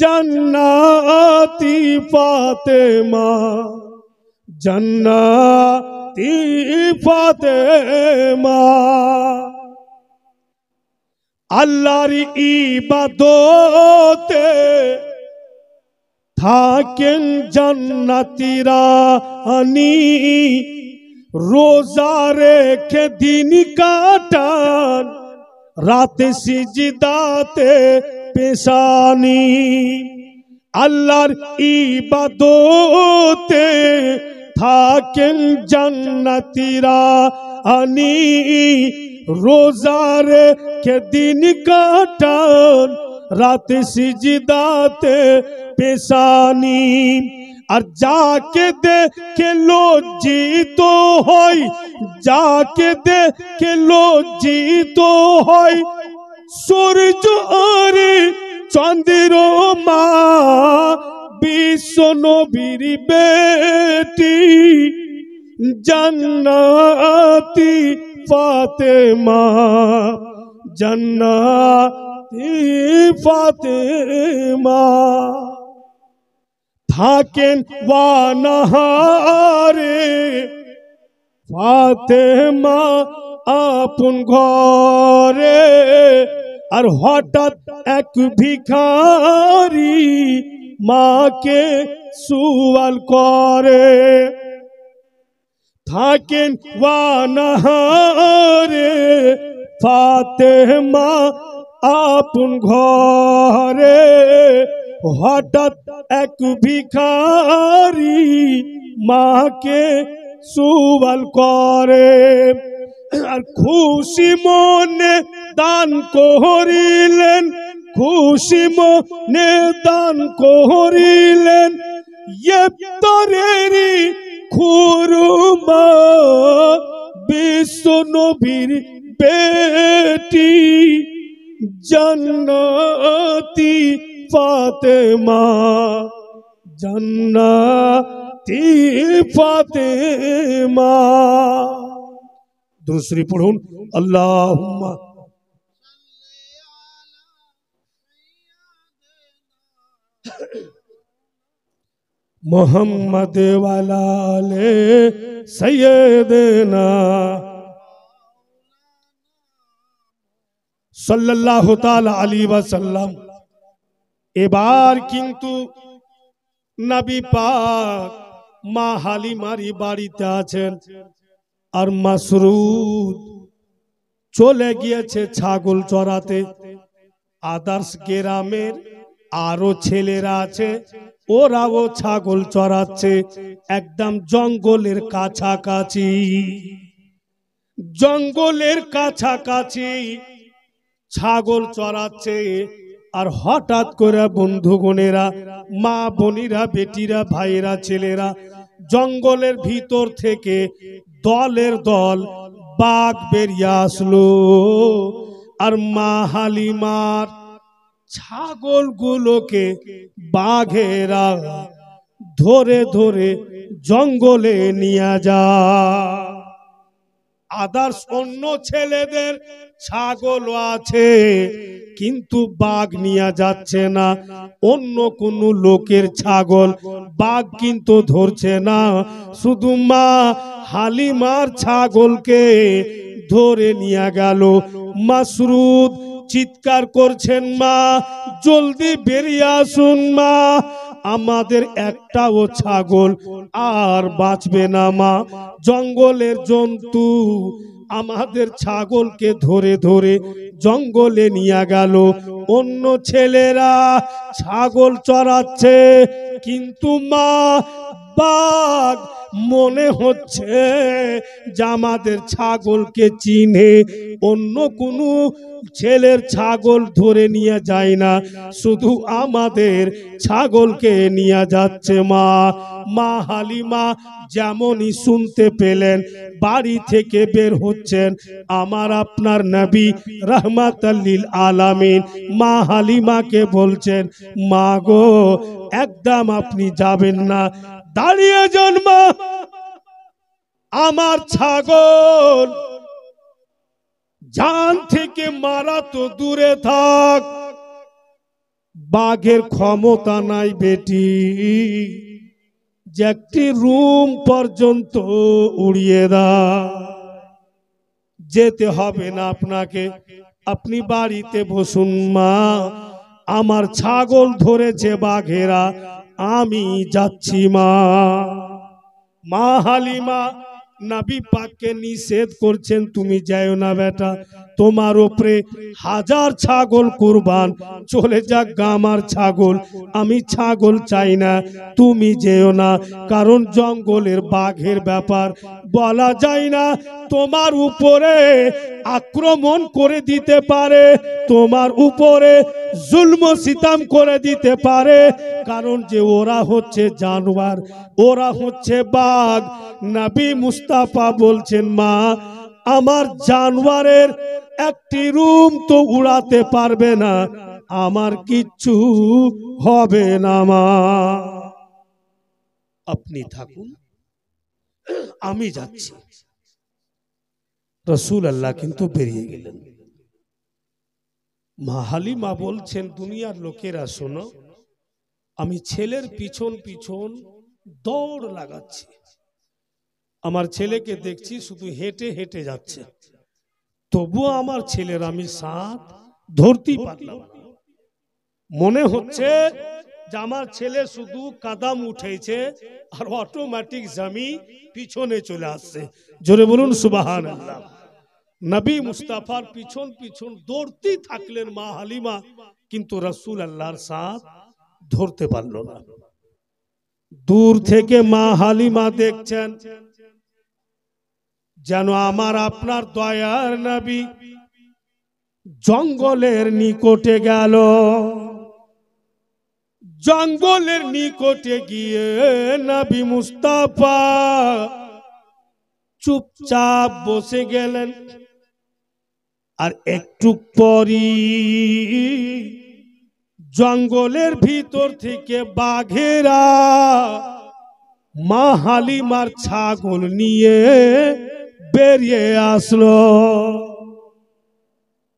জান্নাতি ফাতেমা, জান্নাতি ফাতেমা। আল্লাহর ইবাদতে থাকেন জান্নাতীরা আনি, রোজা রেখে দিন কাটান রাতে সিজদাতে পেশানি। আল্লাহর ইবাদতে থাকেন জান্নাতীরা আনি, রোজা রেখে দিন কাটান রাতে সিজদাতে পেশানি। আর যাকে দেখে লজ্জিত হয়, যাকে দেখে লজ্জিত হয় সূর্য আর চন্দ্রমা, বিশ্ব নবীর বেটি জান্নাতি ফাতেমা, জান্নাতি ফাতেমা। থাকেন ওয়ানাহারে ফাতেমা আপন ঘরে, আর হঠাৎ এক ভিখারি মাকে সুয়াল করে। থাকেন ওয়ানাহারে ফাতেমা আপন ঘরে, হঠাৎ এক ভিখারি মাকে সুয়াল করে। আর খুশি মনে দান করিলেন, খুশি মনে দান করিলেন ইফতারেরই খুরমা। বিশ্ব নবীর বেটি জান্নাতি ফাতেমা, জান্নাতি ফাতেমা। दूसरी पढ़ून अल्लाहुम्मा मोहम्मद वाला ले सैयदना सल्लल्लाहु ताला अलैहि वसल्लम। এবার কিন্তু নবী পাক মা হালিমারি বাড়িতে আছেন, আর মাসরুদ চলে গিয়েছে ছাগল চড়াতে। আদার্স গ্রামের আরো ছেলেরা আছে, ওরাও ছাগল চড়াচ্ছে একদম জঙ্গলের কাছাকাছি। জঙ্গলের কাছাকাছি ছাগল চড়াচ্ছে, আর হঠাৎ করে বন্ধুগণেরা, মা বোনিরা, বেটিরা, ভাইয়েরা, ছেলেরা, জঙ্গলের ভিতর থেকে দলের দল বাঘ বেরিয়ে আসলো। আর মা হালিমার ছাগলগুলোকে বাঘেরা ধরে ধরে জঙ্গলে নিয়ে যায়। আদার্স অন্য ছেলেদের ছাগল আছে, কিন্তু বাঘ নিয়ে যাচ্ছে না। অন্য কোন লোকের ছাগল বাঘ কিন্তু ধরছে না, শুধু মা হালিমার ছাগলকে ধরে নিয়ে গেল। মাসরুদ চিৎকার করছেন, মা জলদি বেরিয়ে আসুন মা, আমাদের একটাও ছাগল আর বাঁচবে না মা। জঙ্গলের জন্তু আমাদের ছাগলকে ধরে ধরে জঙ্গলে নিয়ে গেল। অন্য ছেলেরা ছাগল চড়াচ্ছে, কিন্তু মা বাঘ মনে হচ্ছে যে আমাদের ছাগলকে চিনে অন্য কোনো ছেলের ছাগল ধরে নিয়ে যায় না, শুধু আমাদের ছাগলকে নিয়ে যাচ্ছে মা। মা হালিমা যেমনই শুনতে পেলেন, বাড়ি থেকে বের হচ্ছেন আমার আপনার নবী রাহমাতাল লিল আলামিন। মা হালিমাকে বলছেন, মা গো একদম আপনি যাবেন না, দাঁড়িয়ে যান মা, আমার ছাগল জান থেকে মারা তো দূরে থাক, বাঘের ক্ষমতা নাই বেটি, যে একটি রুম পর্যন্ত উড়িয়ে দাও, যেতে হবে না আপনাকে, আপনি বাড়িতে বসুন মা, আমার ছাগল ধরেছে বাঘেরা, আমি যাচ্ছি মা। মা হালিমা নবী পাককে নিষেধ করছেন, তুমি যাও না বেটা, তোমার উপরে হাজার ছাগল কুরবান, চলে যাক আমার ছাগল, আমি ছাগল চাই না, তুমি যেও না, কারণ জঙ্গলের বাঘের ব্যাপার বলা যায় না, তোমার উপরে আক্রমণ করে দিতে পারে, তোমার উপরে জুলম সিতাম করে দিতে পারে, কারণ যে ওরা হচ্ছে জানোয়ার, ওরা হচ্ছে বাঘ। নবী মুস্তাফা বলছেন, মা আমার জানোয়ারের একটি রুম তো উড়াতে পারবে না, আমার কিচ্ছু হবে না মা, আপনি থাকুন, আমি যাচ্ছি। রাসূল আল্লাহ কিন্তু বেরিয়ে গেলেন। মা হালিমা বলছেন, দুনিয়ার লোকেরা শোনো, আমি ছেলের পিছন পিছন দৌড় লাগাচ্ছি, আমার ছেলেকে দেখছি শুধু হেঁটে হেঁটে যাচ্ছে, তবুও আমার ছেলের আমি সাথ ধরতেই পারলাম, মনে হচ্ছে যে আমার ছেলে শুধু কাদাম উঠেছে আর অটোমেটিক জমি পিছনে চলে আসছে। জোরে বলুন সুবহানাল্লাহ। নবী মুস্তাফার পিছন পিছন দৌড়তেই থাকলেন মা হালিমা, কিন্তু রাসূল আল্লাহর সাথ ধরতে পারল না। দূর থেকে মা হালিমা দেখছেন যেন আমার আপনার দয়ার নবী জঙ্গলের নিকটে গেল। জঙ্গলের নিকটে গিয়ে নবী মুস্তাফা চুপচাপ বসে গেলেন। আর একটু পরই জঙ্গলের ভিতর থেকে বাঘেরা মা হালিমার ছাগল নিয়ে বেরিয়ে আসলো।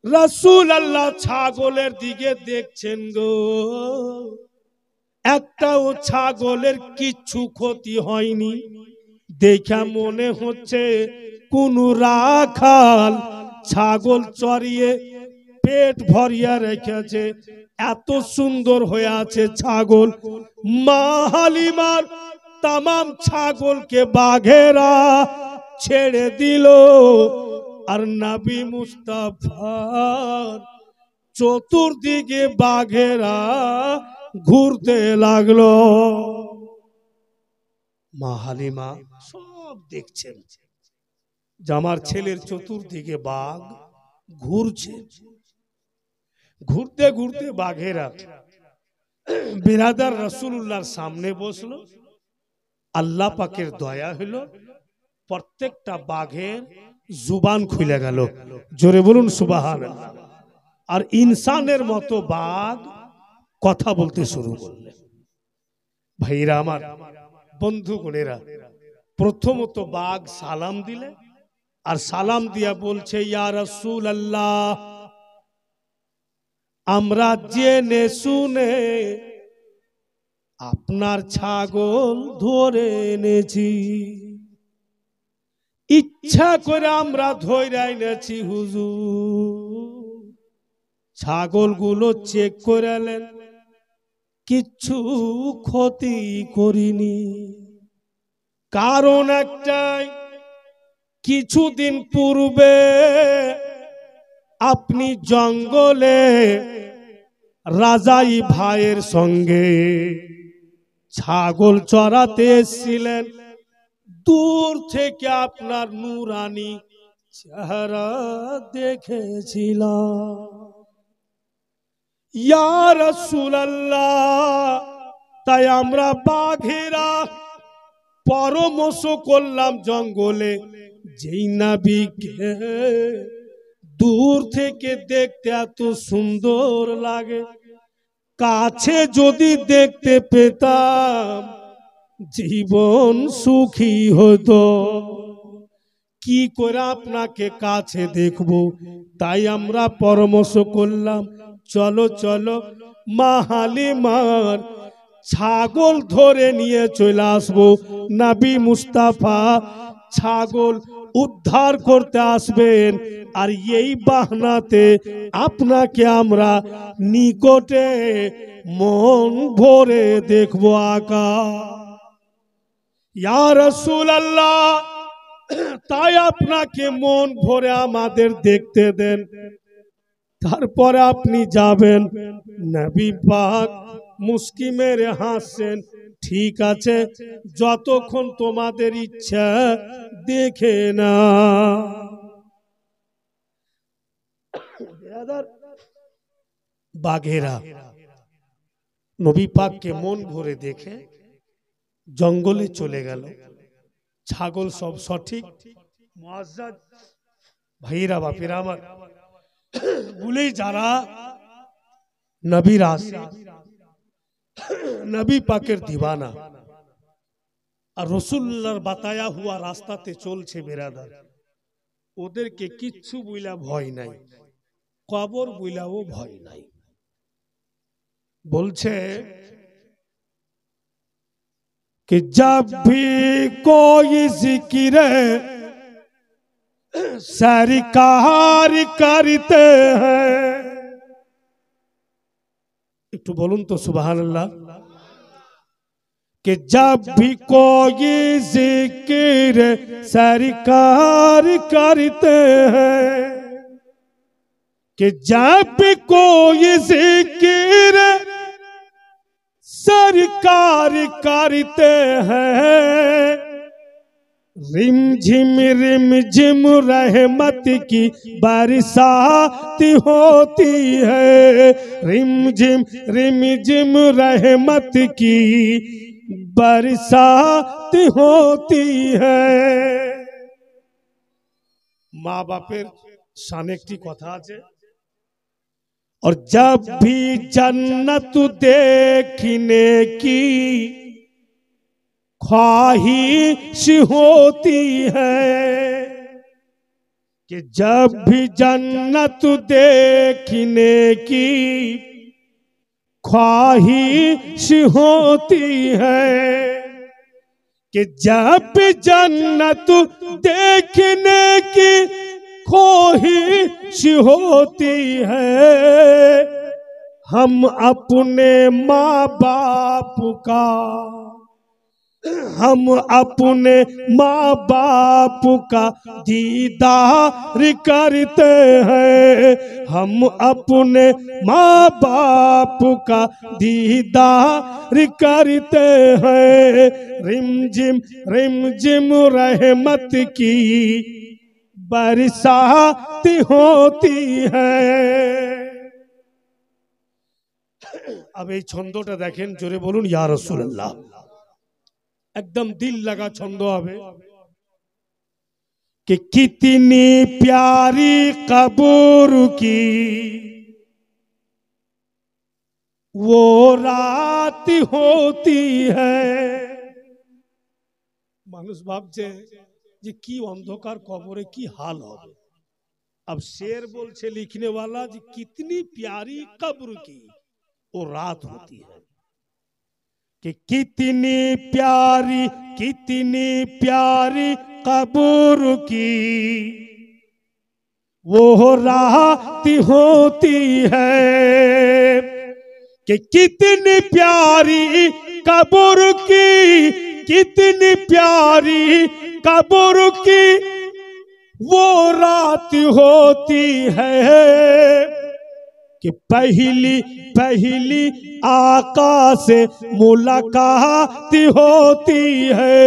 রাসূলুল্লাহ ছাগলের দিকে দেখছেন গো, একটাও ছাগলের কিচ্ছু ক্ষতি হয়নি। দেখা মনে হচ্ছে কোন রাখাল ছাগল চড়িয়ে পেট ভরিয়া রেখেছে, এত সুন্দর হয়ে আছে ছাগল। মা হালিমার তামাম ছাগলকে বাঘেরা ছেড়ে দিল। আর নবী মুস্তাফার চতুর্দিকে বাঘেরা ঘুরতে লাগলো। মা হালিমা সব দেখছেন যে আমার ছেলের চতুর্দিকে বাঘ ঘুরছে। ঘুরতে ঘুরতে বাঘেরা বিরাদার রাসূলুল্লাহর সামনে বসলো। আল্লাহ পাকের দয়া হলো, প্রত্যেকটা বাঘের জুবান খুলে গেল। জোরে বলুন সুবহানাল্লাহ। আর ইনসানের মতো বাঘ কথা বলতে শুরু করলে। ভাইরা আমার, বন্ধুগণেরা, প্রথমত বাঘ সালাম দিলে, আর সালাম দিয়া বলছে ইয়া রাসূলুল্লাহ, আমরা জেনে শুনে আপনার ছাগল ধরে এনেছি, ইচ্ছা করে আমরা ধরে এনেছি হুজুর। ছাগলগুলো চেক করালেন, কিচ্ছু ক্ষতি করিনি। কারণ একটাই, কিছুদিন পূর্বে আপনি জঙ্গলে রাজাই ভাইয়ের সঙ্গে ছাগল চড়াতে এসেছিলেন। দূর থেকে আপনার নূরানি চেহারা দেখেছিলাম। ইয়া রাসূলুল্লাহ, তাই আমরা বাঘেরা পরামর্শ করলাম জঙ্গলে যেই নবীকে দূর থেকে দেখতে এত সুন্দর লাগে, কাছে যদি দেখতে পেতাম জীবন সুখী হতো। কি করে আপনাকে কাছে দেখব, তাই আমরা পরামর্শ করলাম চলো চলো মা হালিমার ছাগল ধরে নিয়ে চলে আসবো। নবী মুস্তাফা ছাগল উদ্ধার করতে আসবেন, আর এই বাহানাতে আপনাকে আমরা নিকটে মন ভরে দেখবো আকা। ইয়া রাসূলুল্লাহ, তাই আপনাকে মন ভরে আমাদের দেখতে দেন, তারপরে আপনি যাবেন। নবী পাক মুস্কি মেরে হাসছেন, ঠিক আছে, যতক্ষণ তোমাদের ইচ্ছা দেখে না। বাঘেরা নবী পাককে মন ভরে দেখে জঙ্গলে চলে গেল। ছাগল সব সঠিক। মুআজ্জাজ ভাইরা বাপেরা আমার, ভুলেই যারা নবীর আশিক, নবী পাকের দিওয়ানা, আর রাসূলুল্লাহর বাতায়া হুয়া রাস্তাতে চলছে বেরাদার, ওদেরকে কিচ্ছু বইলা ভয় নাই, কবর বইলাও ভয় নাই। বলছে कि जब भी कोई जिक्र सरकार करते हैं, একটু বলুন তো সুবহানাল্লাহ। कि जब भी कोई जिक्र सरकार करते हैं, कि जब भी कोई जिक्र सरकार करते हैं, रिम झिम रहमत की बरसात होती है। रिम झिम रहमत की बरसात होती है। মা বাপের শানে একটি কথা আছে, और जब भी जन्नत देखने की ख्वाहिश होती है, कि जब भी जन्नत देखने की ख्वाहिश होती है, कि जब भी जन्नत देखने की ख्वाहिश होती है, हम अपने माँ बाप का, हम अपने माँ बाप का दीदार करते हैं। हम अपने माँ बाप का दीदार करते हैं। रिम झिम रहमत की बरसात होती है। अब এই ছন্দটা দেখেন, জোরে বলুন ইয়া রাসূলুল্লাহ। एकदम दिल लगा छंद হবে कि कितनी प्यारी कब्र की वो रात होती है। মানুষ ভাবছে যে কি অন্ধকার কবরে কি হাল হবে। अब शेर बोलছে लिखने वाला जी कितनी प्यारी कब्र की वो रात होती है, कि कितनी प्यारी कब्र की वो रात होती है, कि कितनी प्यारी कब्र की, कितनी प्यारी कब्र की वो रात होती है, कि पहली आका से मुलाकात होती है।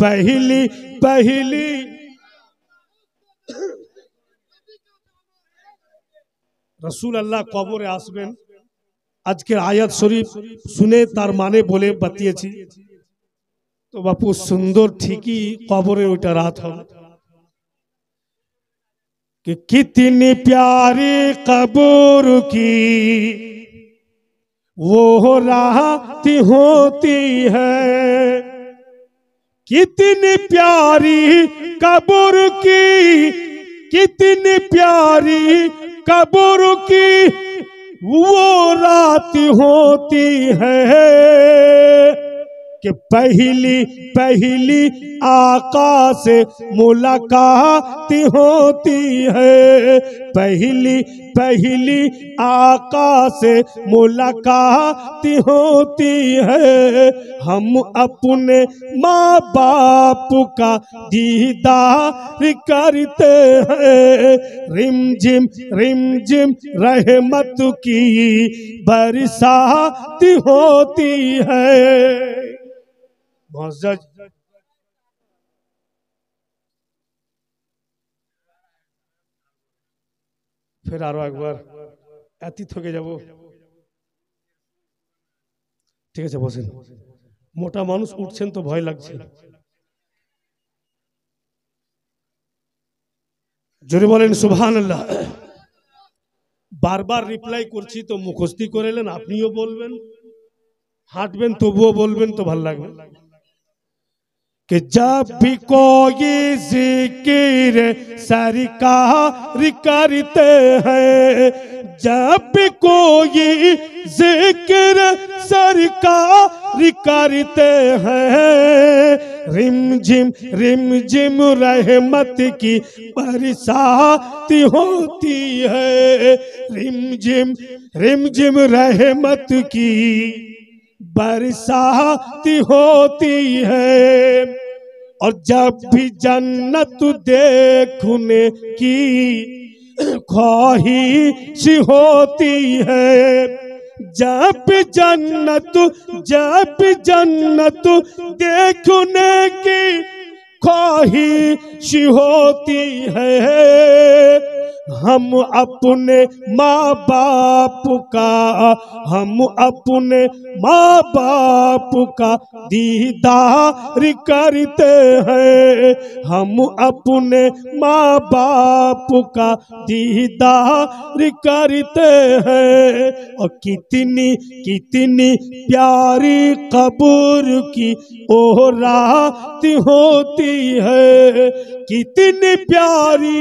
पहली रसूल अल्लाह कबरे आसबेन। আজকের আয়াত শরীফ শুনে তার মানে বলে বাতিয়েছি তো বাপু সুন্দর ঠিকই কবরে ওইটা রাত হবে। कि कितनी प्यारी कब्र की वो रात होती है, कितनी प्यारी कब्र की, कितनी प्यारी कब्र की वो रात होती है, कि पहली आका से मुलाकात होती है। पहली आका से मुलाकात होती है। हम अपने माँ बाप का दीदार करते हैं। रिम झिम रहमत की बरसात होती है। मुअज़्ज़ज़ फिर आरो एक बार अतीत हो যাব ঠিক আছে বসেন মোটা মানুষ উঠছেন তো ভয় লাগছে জোরে বলেন সুবহানাল্লাহ বারবার রিপ্লাই করছি তো মুখস্থি করে নেন আপনিও বলবেন হাঁটবেন তবুও বলবেন তো ভালো লাগবে कि जब भी कोई जिक्र सरकार करते हैं, जब भी कोई जिक्र सरकार करते हैं, रिम झिम रहमत की बरसात होती है। रिम झिम रहमत की बरसात होती है। और जब भी जन्नत देखने की ख्वाहिश होती है, जब भी जन्नत देखने की ख्वाहिश होती है हम अपने माँ बाप का, हम अपने माँ बाप का दीदार करते हैं, हम अपने माँ बाप का दीदार करते हैं। और कितनी कितनी प्यारी कब्र की ओ रात होती है, कितनी प्यारी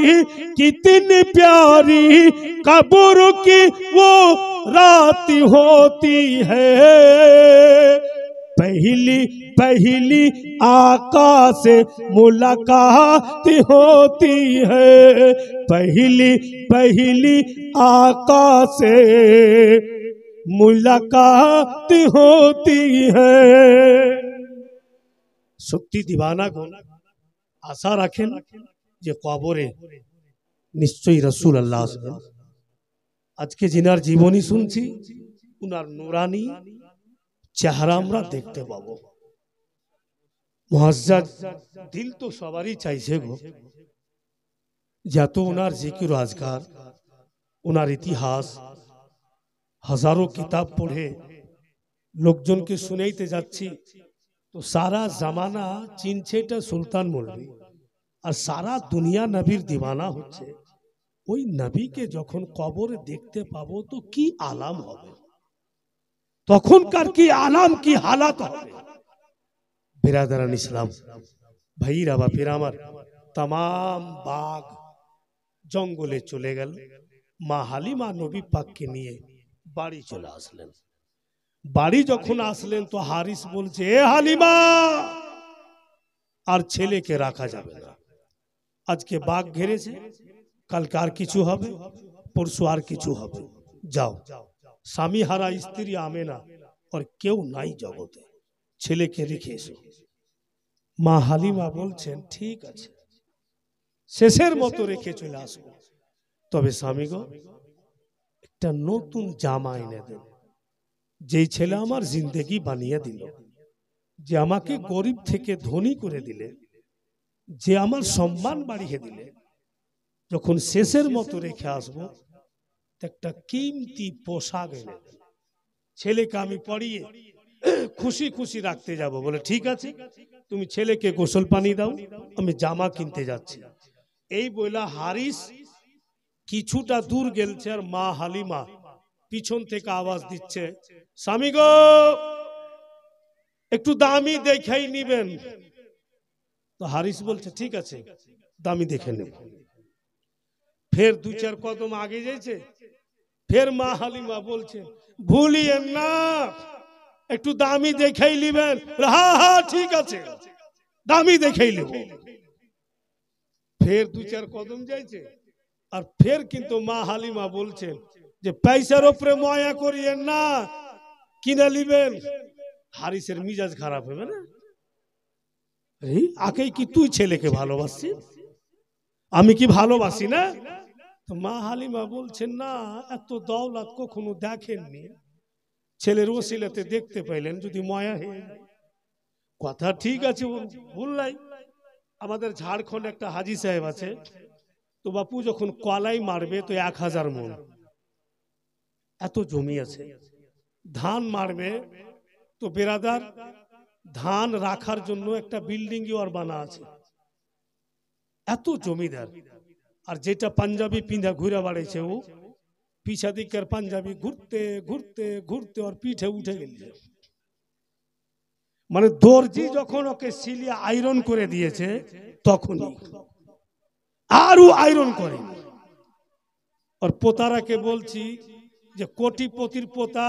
कब्र की वो रात होती है। पहली आका से मुलाकात होती है, पहली आका से मुलाकात होती है। সত্যি দিবানা গো আশা রাখেন যে কবরে নিশ্চয়ই রাসূলুল্লাহ আসবেন। আজকে जिनार জীবনী শুনছি উনার নূরানি চেহারা আমরা দেখতে পাবো। মুআজ্জাজ দিল তো সবারই চাইছে গো যত উনার জিকির ও আজকার, উনার ইতিহাস হাজারো কিতাব পড়ে লোকজনকে শুনাইতে যাচ্ছি, तो सारा जमाना चिनছে এটা সুলতান মৌলভী আর সারা দুনিয়া নবীর দিওয়ানা হচ্ছে। ওই নবীকে যখন কবরে দেখতে পাবো তো কি আলাম হবে, তখনকার কি আলাম কি হালাত হবে। বিরাদারান ইসলাম ভাইরা বাপেরা আমার, तमाम বাঘ জঙ্গলে চলে গেল। মা হালিমা নবী পাককে নিয়ে বাড়ি চলে আসলেন। বাড়ি যখন আসলেন তো হারিস বলছে, এ হালিমা আর ছেলেকে রাখা যাবে না, আজকে বাঘ ঘেরেছে, কালকে আর কিছু হবে, পরশু আর কিছু হবে, যাও। স্বামী হারা স্ত্রী আমেনা আর কেউ নাই জগতে, ছেলেকে রেখে এসো। মা হালিমা বলছেন ঠিক আছে, শেষের মতো রেখে চলে আসবো, তবে স্বামী গো একটা নতুন জামা এনে দেন। যেই ছেলে আমার জিন্দেগি বানিয়ে দিল, যে আমাকে গরিব থেকে ধনী করে দিলে, যে আমার সম্মান বাড়িয়ে দিলে, যখন শেষের মতো রেখে আসবো একটা কিমতি পোশাক এনে দেন। ছেলেকে আমি পরিয়ে খুশি খুশি রাখতে যাব। বলে ঠিক আছে, তুমি ছেলেকে গোসল পানি দাও, আমি জামা কিনতে যাচ্ছি। এই বইলা হারিস কিছুটা দূর গেলছে আর মা হালিমা পিছন থেকে আওয়াজ দিচ্ছে, স্বামী গো একটু দামি দেখেই নিবেন। তো হারিস বলছে ঠিক আছে, দামি দেখে নেব। ফের দু চার কদম আগে যাইছে, ফের মা হালিমা বলছে ভুলিয়েন না, একটু দামি দেখেই নিবেন। হ্যাঁ হ্যাঁ ঠিক আছে, দামি দেখেই নেব। ফের দু চার কদম যাইছে আর ফের কিন্তু মা হালিমা বলছেন যে পয়সার উপরে মায়া করিয়েন না, কিনে নিবেন। হারিসের মিজাজ খারাপ হবে না, আগে কি তুই ছেলেকে ভালোবাসিস, আমি কি ভালোবাসি না? তো মা হালিমা বলছেন না, এত দৌলত কখনো দেখেননি, ছেলের ওসিলাতে দেখতে পাইলেন, যদি মায়া হয়ে যায়। কথা ঠিক আছে, ভুল নাই। আমাদের ঝাড়খণ্ড একটা হাজি সাহেব আছে, তো বাপু যখন কলাই মারবে তো 1000 মন, এত জমি আছে। ধান মারবে তো বেরাদার ধান রাখার জন্য একটা বিল্ডিং ওর বানা আছে, এত জমিদার। আর যেটা পাঞ্জাবি পিঁধা ঘুরে বেড়াইছে, ও পিছা দিকের পাঞ্জাবি ঘুরতে ঘুরতে ঘুরতে ওর পিঠে উঠে গেছে। মানে দর্জি যখন ওকে সিলিয়ে আয়রন করে দিয়েছে তখনই আরো আয়রন করে। আর পোতারাকে বলছি যে কোটিপতির পোতা,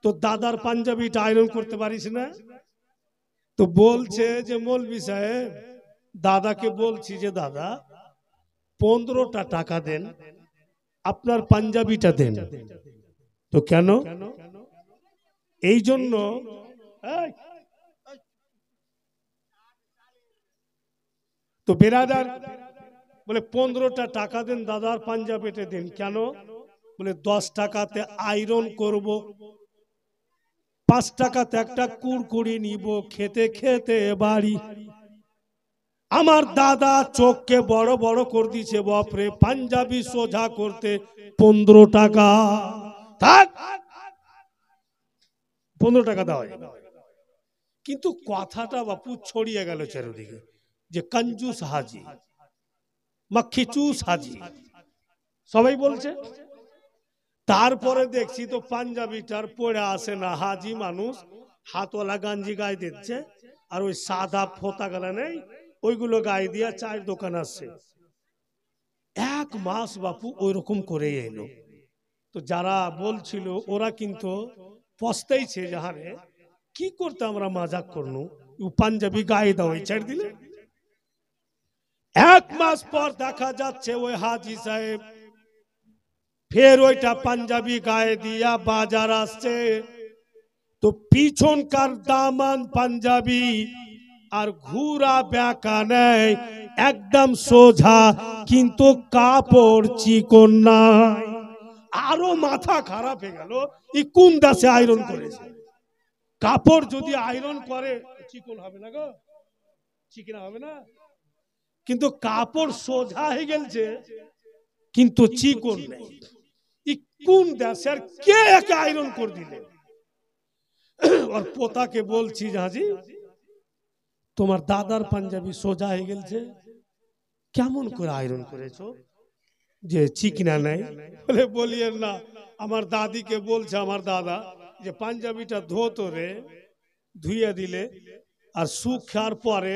তো দাদার পাঞ্জাবিটা আয়রন করতে পারিস না? তো বলছে যে মৌলভী সাহেব, দাদাকে বলছি যে দাদা 15টা টাকা দেন, আপনার পাঞ্জাবিটা দেন। তো কেন? এই জন্য তো বেরাদার বলে 15টা টাকা দেন, দাদার পাঞ্জাবিটা দেন। কেন? বলে 10 টাকাতে আয়রন করব, 5 টাকাতে একটা কুড়কুড়ি নিব, খেতে খেতে বাড়ি। আমার দাদা চোখকে বড় বড় করে দিছে, বাপরে পাঞ্জাবি সোজা করতে 15 টাকা। থাক, 15 টাকা দেওয়া যাবে। কিন্তু কথাটা বাপু ছড়িয়ে গেল চারিদিকে যে কঞ্জুস হাজি, মাখিচুস হাজি, সবাই বলছে। তারপরে দেখছি তো পাঞ্জাবিটার পরে আসে না, হাজি মানুষ হাতওয়ালা গাঞ্জি গায়ে দিচ্ছে, আর ওই সাদা ফোতা গলা নেই ওইগুলো গায়ে দিয়া চায়ের দোকান আসছে। 1 মাস বাপু ওই রকম করে এলো। তো যারা বলছিল ওরা কিন্তু পস্তাইছে, যাহারে কি করতে আমরা মজাক করনু, পাঞ্জাবি গায়ে দাও ছাড় দিলে। 1 মাস পর দেখা যাচ্ছে ওই হাজি সাহেব ফের ওইটা পাঞ্জাবি গায়ে দিয়া বাজার আসছে। তো পিছনকার দামান পাঞ্জাবি আর ঘুরা ব্যাকা নেই, একদম সোজা, কিন্তু কাপড় চিকন নাই। আরো মাথা খারাপ হয়ে গেল, ই কোন দাসে আয়রন করেছে। কাপড় যদি আয়রন করে চিকন হবে না গো, চিকনা হবে না, কিন্তু কাপড় সোজা হয়ে গেছে কিন্তু চিকন নেই। ই কোন দেশে আর কে একে আয়রন করে দিলে। আর পোতাকে বলছি, হাজি তোমার দাদার পাঞ্জাবি সোজা হয়ে গেছে, কেমন করে আয়রন করেছো যে চিকনা নাই? বলে বলিয়েন না, আমার দাদিকে বলছে আমার দাদা যে পাঞ্জাবিটা ধোতো রে, ধুইয়ে দিলে আর শুকার পরে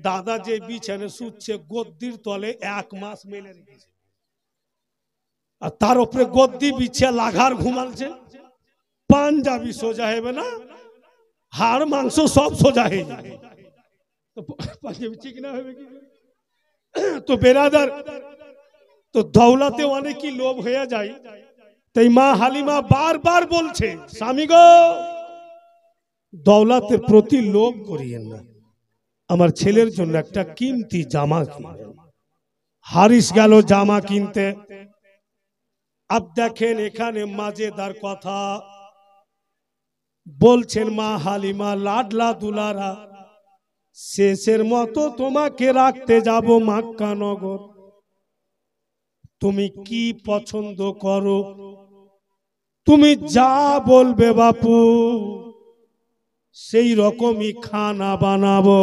দাদা যে বিছানে শুচ্ছে গদ্দির তলে 1 মাস মেলে রেখেছে, আর তার উপরে গদ্দি বিছিয়ে লাঘার ঘুমালছে। পাঞ্জাবি সোজা হবে না, হাড় মাংস সব সোজা হয়ে যাবে, তো পাঞ্জাবি চিকনা হবে কি? তো বেরাদার, তো দৌলতে অনেকই লোভ হয়ে যায়। তাই মা হালিমা বারবার বলছে, স্বামী গো দৌলতের প্রতি লোভ করিয়েন না, আমার ছেলের জন্য একটা কিমতি জামা কিনবেন। হারিস গেল জামা কিনতে। আব দেখেন এখানে মজেদার কথা বলছেন মা হালিমা, লাডলা দুলারা শেষের মতো তোমাকে রাখতে যাব মক্কা নগর, তুমি কি পছন্দ করো, তুমি যা বলবে বাপু সেই রকমই খানা বানাবো।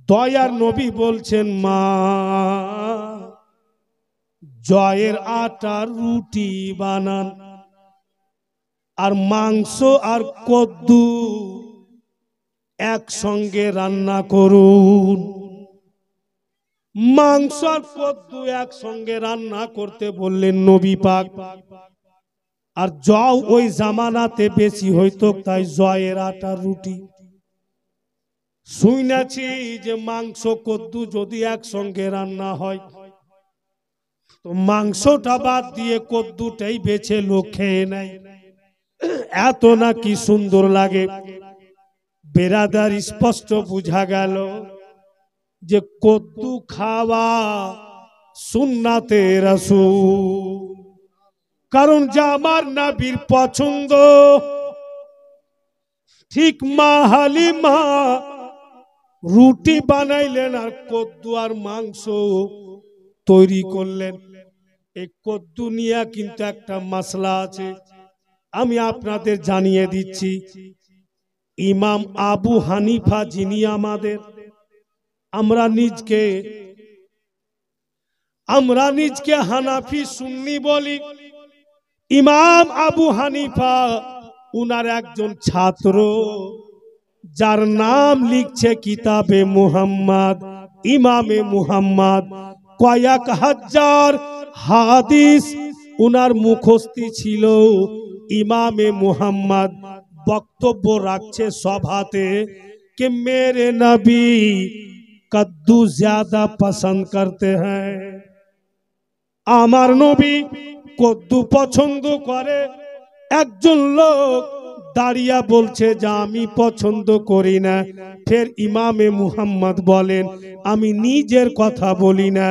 দয়ার নবী বলছেন, মা জয়ের আটার রুটি বানান, আর মাংস আর কদ্দু একসঙ্গে রান্না করুন। মাংস আর কদ্দু একসঙ্গে রান্না করতে বললেন নবী পাক। আর জও ওই জামানাতে বেশি হইতো, তাই জয়ের আটার রুটি। শুনেছি যে মাংস কদ্দু যদি একসঙ্গে রান্না হয় তো মাংসটা বাদ দিয়ে কদ্দুটাই বেছে লোক খেয়ে নেয়, এত নাকি সুন্দর লাগে। বেরাদার স্পষ্ট বুঝা গেল যে কদ্দু খাওয়া সুন্নাতে রাসূল, কারণ যা আমার নবীর পছন্দ। ঠিক মা হালিমা রুটি বানাইলেন আর কদ্দু আর মাংস তৈরি করলেন। এই কদ্দু নিয়ে কিন্তু একটা মাসলা আছে, আমি আপনাদের জানিয়ে দিচ্ছি। ইমাম আবু হানিফা যিনি আমাদের, আমরা নিজকে হানাফি সুন্নি বলি। ইমাম আবু হানিফা উনার একজন ছাত্র, যার নাম লিখছে কিতাবে মুহাম্মদ, ইমামে মুহাম্মদ। কয়েক হাজার হাদিস উনার মুখস্থি ছিল। ইমামে মুহাম্মদ বক্তব্য রাখছে সভাতে कि मेरे नबी कद्दू ज्यादा पसंद करते हैं, আমার নবী কদ্দু পছন্দ করে। একজন লোক দাঁড়িয়ে বলছে যে আমি পছন্দ করি না। ফের ইমামে মুহাম্মদ বলেন আমি নিজের কথা বলি না,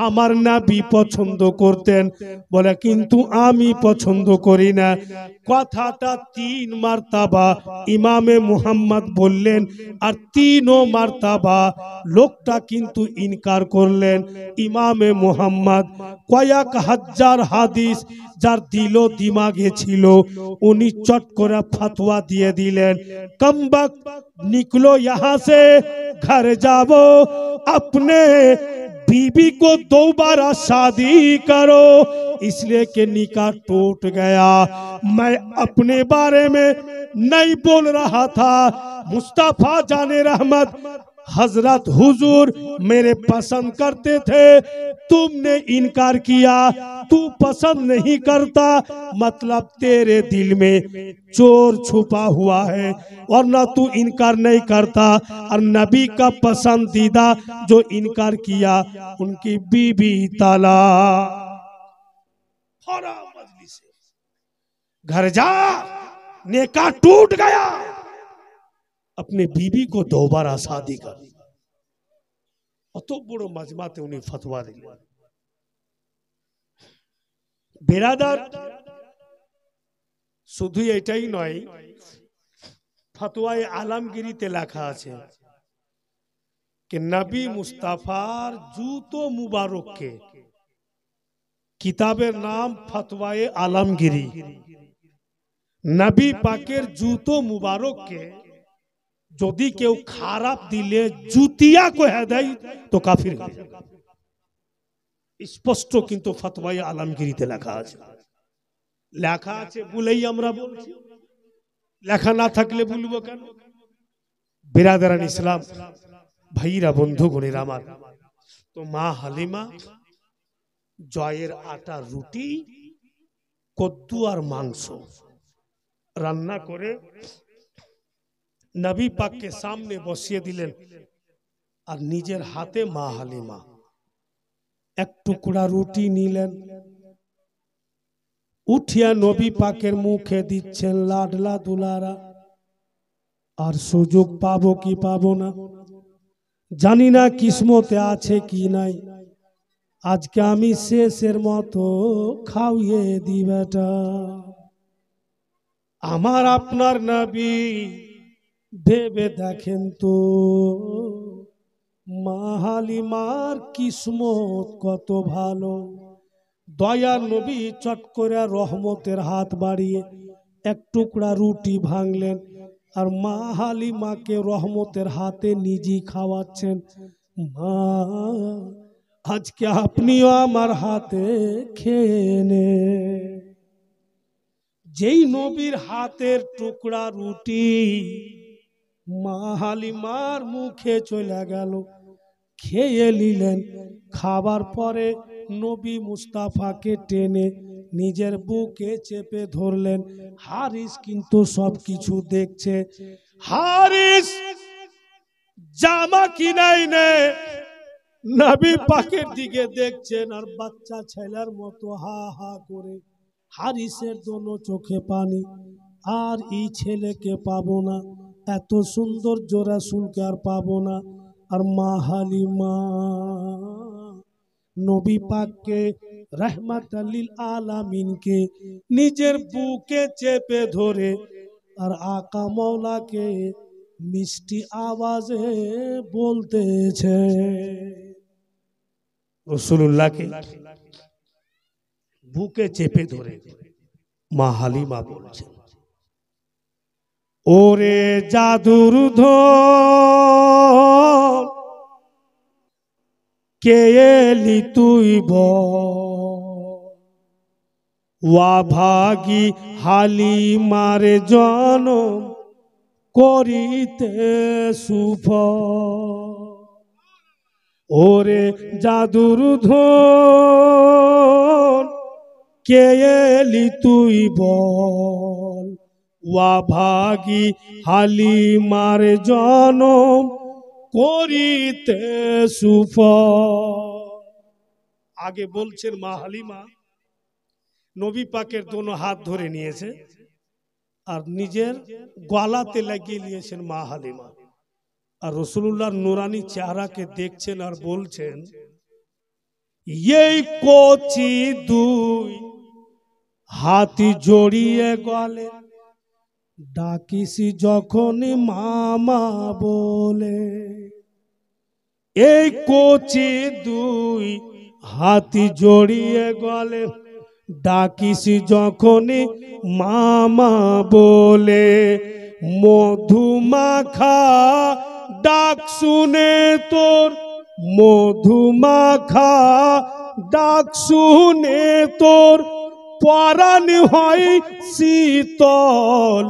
আমার নবী পছন্দ করতেন। বলে কিন্তু আমি পছন্দ করি না। কথাটা 3 মারতাবা ইমামে মুহাম্মদ বললেন, আর 3 মারতাবা লোকটা কিন্তু ইনকার করলেন। ইমামে মুহাম্মদ কয়েক হাজার হাদিস যার দিল দিমাগে ছিল উনি চট করে ফতোয়া দিয়ে দিলেন, कमबख्त निकलो यहाँ से, घर जाओ, अपने बीबी को दोबारा शादी करो, इसलिए कि निकाह टूट गया। मैं अपने बारे में नहीं बोल रहा था, मुस्तफा जाने रहमत हजरत हुजूर मेरे पसंद करते थे, तुमने इनकार किया, तू पसंद नहीं करता, मतलब तेरे दिल में चोर छुपा हुआ है, वरना तू इनकार नहीं करता। और नबी का पसंदीदा जो इनकार किया उनकी बीबी ताला। घर जा, निकाह टूट गया, अपने बीबी को दोबारा शादी कर। অত বড় মাজমাতে উনি ফতোয়া দিলেন। বেরাদার, শুধু এটাই নয়, ফতোয়ায়ে আলমগীরিতে লেখা আছে कि नबी मुस्ताफार जूतो मुबारक के, किताबेर नाम फतवाए आलमगिरी, नबी पाकेर जूतो मुबारक के যদি কেউ খারাপ দিলে জুতিয়া কহে দেয় তো কাফির হয়ে যায়। স্পষ্ট কিন্তু ফতওয়ায়ে আলমগীরিতে লেখা আছে। লেখা আছে বলেই আমরা বলছি, লেখা না থাকলে বলবো কেন? বিরাদারান ইসলাম, ভাইরা, বন্ধুগণের আমার, তো মা হালিমা জয়ের আটা রুটি, কদ্দু আর মাংস রান্না করে नबी पाक के सामने बसिए दिलेन, और निजेर हाथे मा हालिमा एक टुकड़ा रुटी निलेन, उठिया नबी पाकेर मुखे दिच्छेन लाडला दुलारा। और सुयोग पाबो कि पाबो ना जानी ना, किस्मते आछे कि नाई, आजके आमी शेषेर मतो खाइये दी बेटा। आमार आपनार नबी ভেবে দেখেন তো মা হালিমার কিসমত কত ভালো। দয়ার নবী চট করে রহমতের হাত বাড়িয়ে এক টুকরা রুটি ভাঙলেন, আর মা হালিমাকে রহমতের হাতে নিজেই খাওয়াচ্ছেন। মা, আজকে আপনিও আমার হাতে খেয়ে নেন। যেই নবীর হাতের টুকরা রুটি মা হালিমার মুখে চলে গেল, খেয়ে নিলেন। খাবার পরে নবী মুস্তাফাকে টেনে নিজের বুকে চেপে ধরলেন। হারিস কিন্তু সবকিছু দেখছে। হারিস জামা কিনাই নে, নবী পাকের দিকে দেখছেন আর বাচ্চা ছেলের মতো হা হা করে। হারিসের দোনো চোখে পানি, আর এই ছেলেকে পাবো না, এত সৌন্দর্য রাসূলকে আর পাবো না। আর মা হালিমা নবী পাককে रहमतुल लिल आलामीनকে নিজের বুকে চেপে ধরে আর আকা মওলাকে মিষ্টি আওয়াজে বলতেছে, রাসূলুল্লাহকে বুকে চেপে ধরে মা হালিমা বলছেন, ওরে জাদুর ধন কে এলি তুই ওয়া ভাগী হালিমার জনম করিতে সুফ। ওরে জাদুর ধন কে এলি তুই বল, ওয়া ভাগী হালিমার জনম করিতে সুফ। আগে বলছেন মা হালিমা নবী পাকের দোনো হাত ধরে নিয়েছে আর নিজের গলাতে লাগিয়ে নিয়েছেন মা হালিমা। আর রাসূলুল্লাহর নূরানি চেহারাকে দেখছেন আর বলছেন, এই কচি দুই হাতি জড়িয়ে গলে ডাকিসি যখন মামা বলে। এই কচি দুই হাতি জড়িয়ে গলে ডাকিসি যখন মামা বলে। মধুমাখা ডাক শুনে তোর, মধুমাখা ডাক শুনে তোর পরাণ হয় শীতল।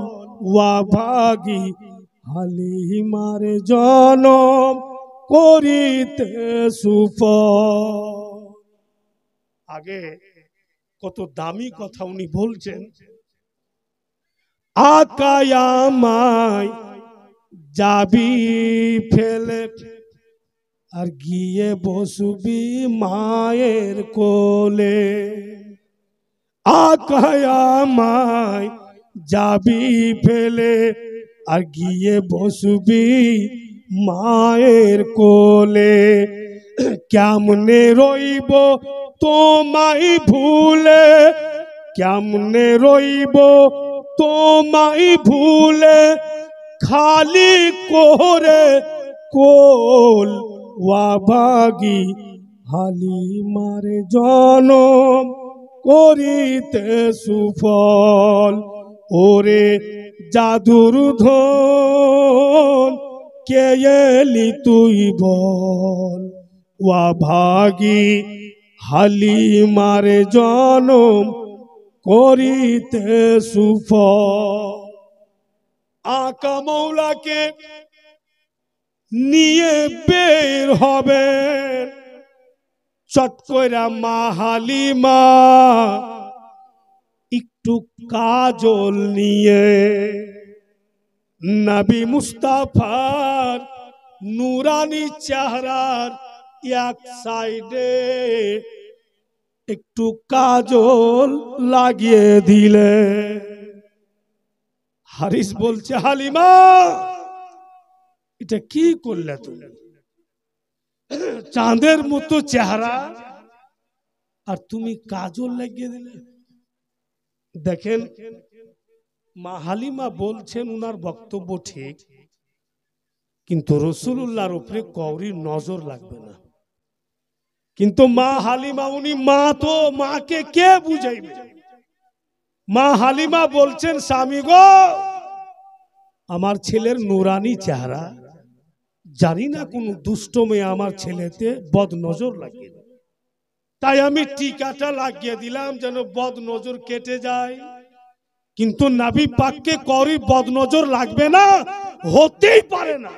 ওয়া ভাগী হালিমার জনম করিতে সুফল। আগে কত দামি কথা উনি বলছেন, আকায় আমায় যাবি ফেলে আর গিয়ে বসবি মায়ের কোলে। আকায় আমায় যাবি ফেলে আর গিয়ে বসবি মায়ের কোলে। কেমনে রইব তোমায় ভুলে, কেমনে রইব তোমায় ভুলে খালি করে কোল। ওয়া ভাগী হালিমার জনম করিতে সুফল। ওরে জাদুর ধন কে এলি তুই বল। ওয়া ভাগী হালিমার জনম করিতে সুফল। আকা মৌলাকে নিয়ে বের হবে চট কইরা মা হালিমা একটু কাজল নিয়ে। নবী মুস্তাফার নূরানি চেহারার এক সাইডে একটু কাজল লাগিয়ে দিলে। হারিস বলছে, হালিমা এটা কি করলে তুমি? চাঁদের মতো চেহারা আর তুমি কাজল লাগিয়ে দিলে। দেখেন মা হালিমা বলছেন উনার বক্তব্য ঠিক, কিন্তু রাসূলুল্লাহর উপরে কওরির নজর লাগবে না। কিন্তু মা হালিমা, উনি মা, তো মাকে কে বুঝাইবে? মা হালিমা বলছেন, স্বামী গো, আমার ছেলের নুরানি চেহারা, জানি না কোন দুষ্ট মেয়ে আমার ছেলেতে বদ নজর লাগিয়ে, তাই আমি টিকাটা লাগিয়ে দিলাম যেন বদ নজর কেটে যায়। কিন্তু নবী পাককে কওরি বদ নজর লাগবে না, হতেই পারে না।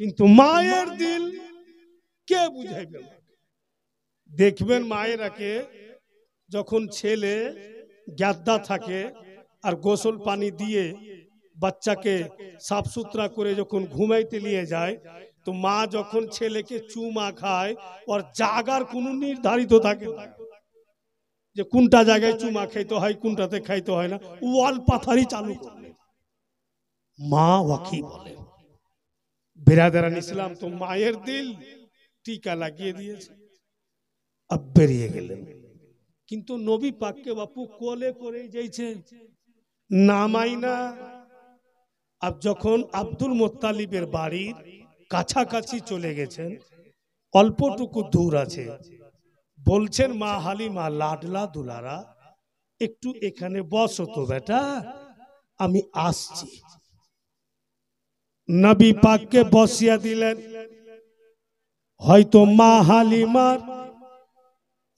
কিন্তু মায়ের দিল কে বুঝাইবে? দেখবেন মায়েরাকে যখন ছেলে গাদ্দা থাকে আর গোসল পানি দিয়ে বাচ্চাকে সাফ সুতরা করে যখন ঘুমাইতে নিয়ে যায়, তো মা যখন ছেলেকে চুমা খায় ওর জাগার কোনো নির্ধারিত থাকে না, যে কোনটা জায়গায় চুমা খাইতে হয় কোনটাতে খাইতে হয় না, ওয়াল পাথারি চালু করে মা ওয়াকি বলে। বেরাদারান ইসলাম, তো মায়ের দিল টিকা লাগিয়ে দিয়েছে, আব বেরিয়ে গেলেন। কিন্তু নবী পাককে বাপু কোলে করে যাইছে, নামাই না। আব যখন আব্দুল মুত্তালিবের বাড়ির কাছাকাছি চলে গেছেন, অল্পটুকু দূর আছে, বলছেন মা হালিমা, লাডলা দুলারা, একটু এখানে বসো তো বেটা, আমি আসছি। নবী পাককে বসিয়া দিলেন। হয়তো মা হালিমার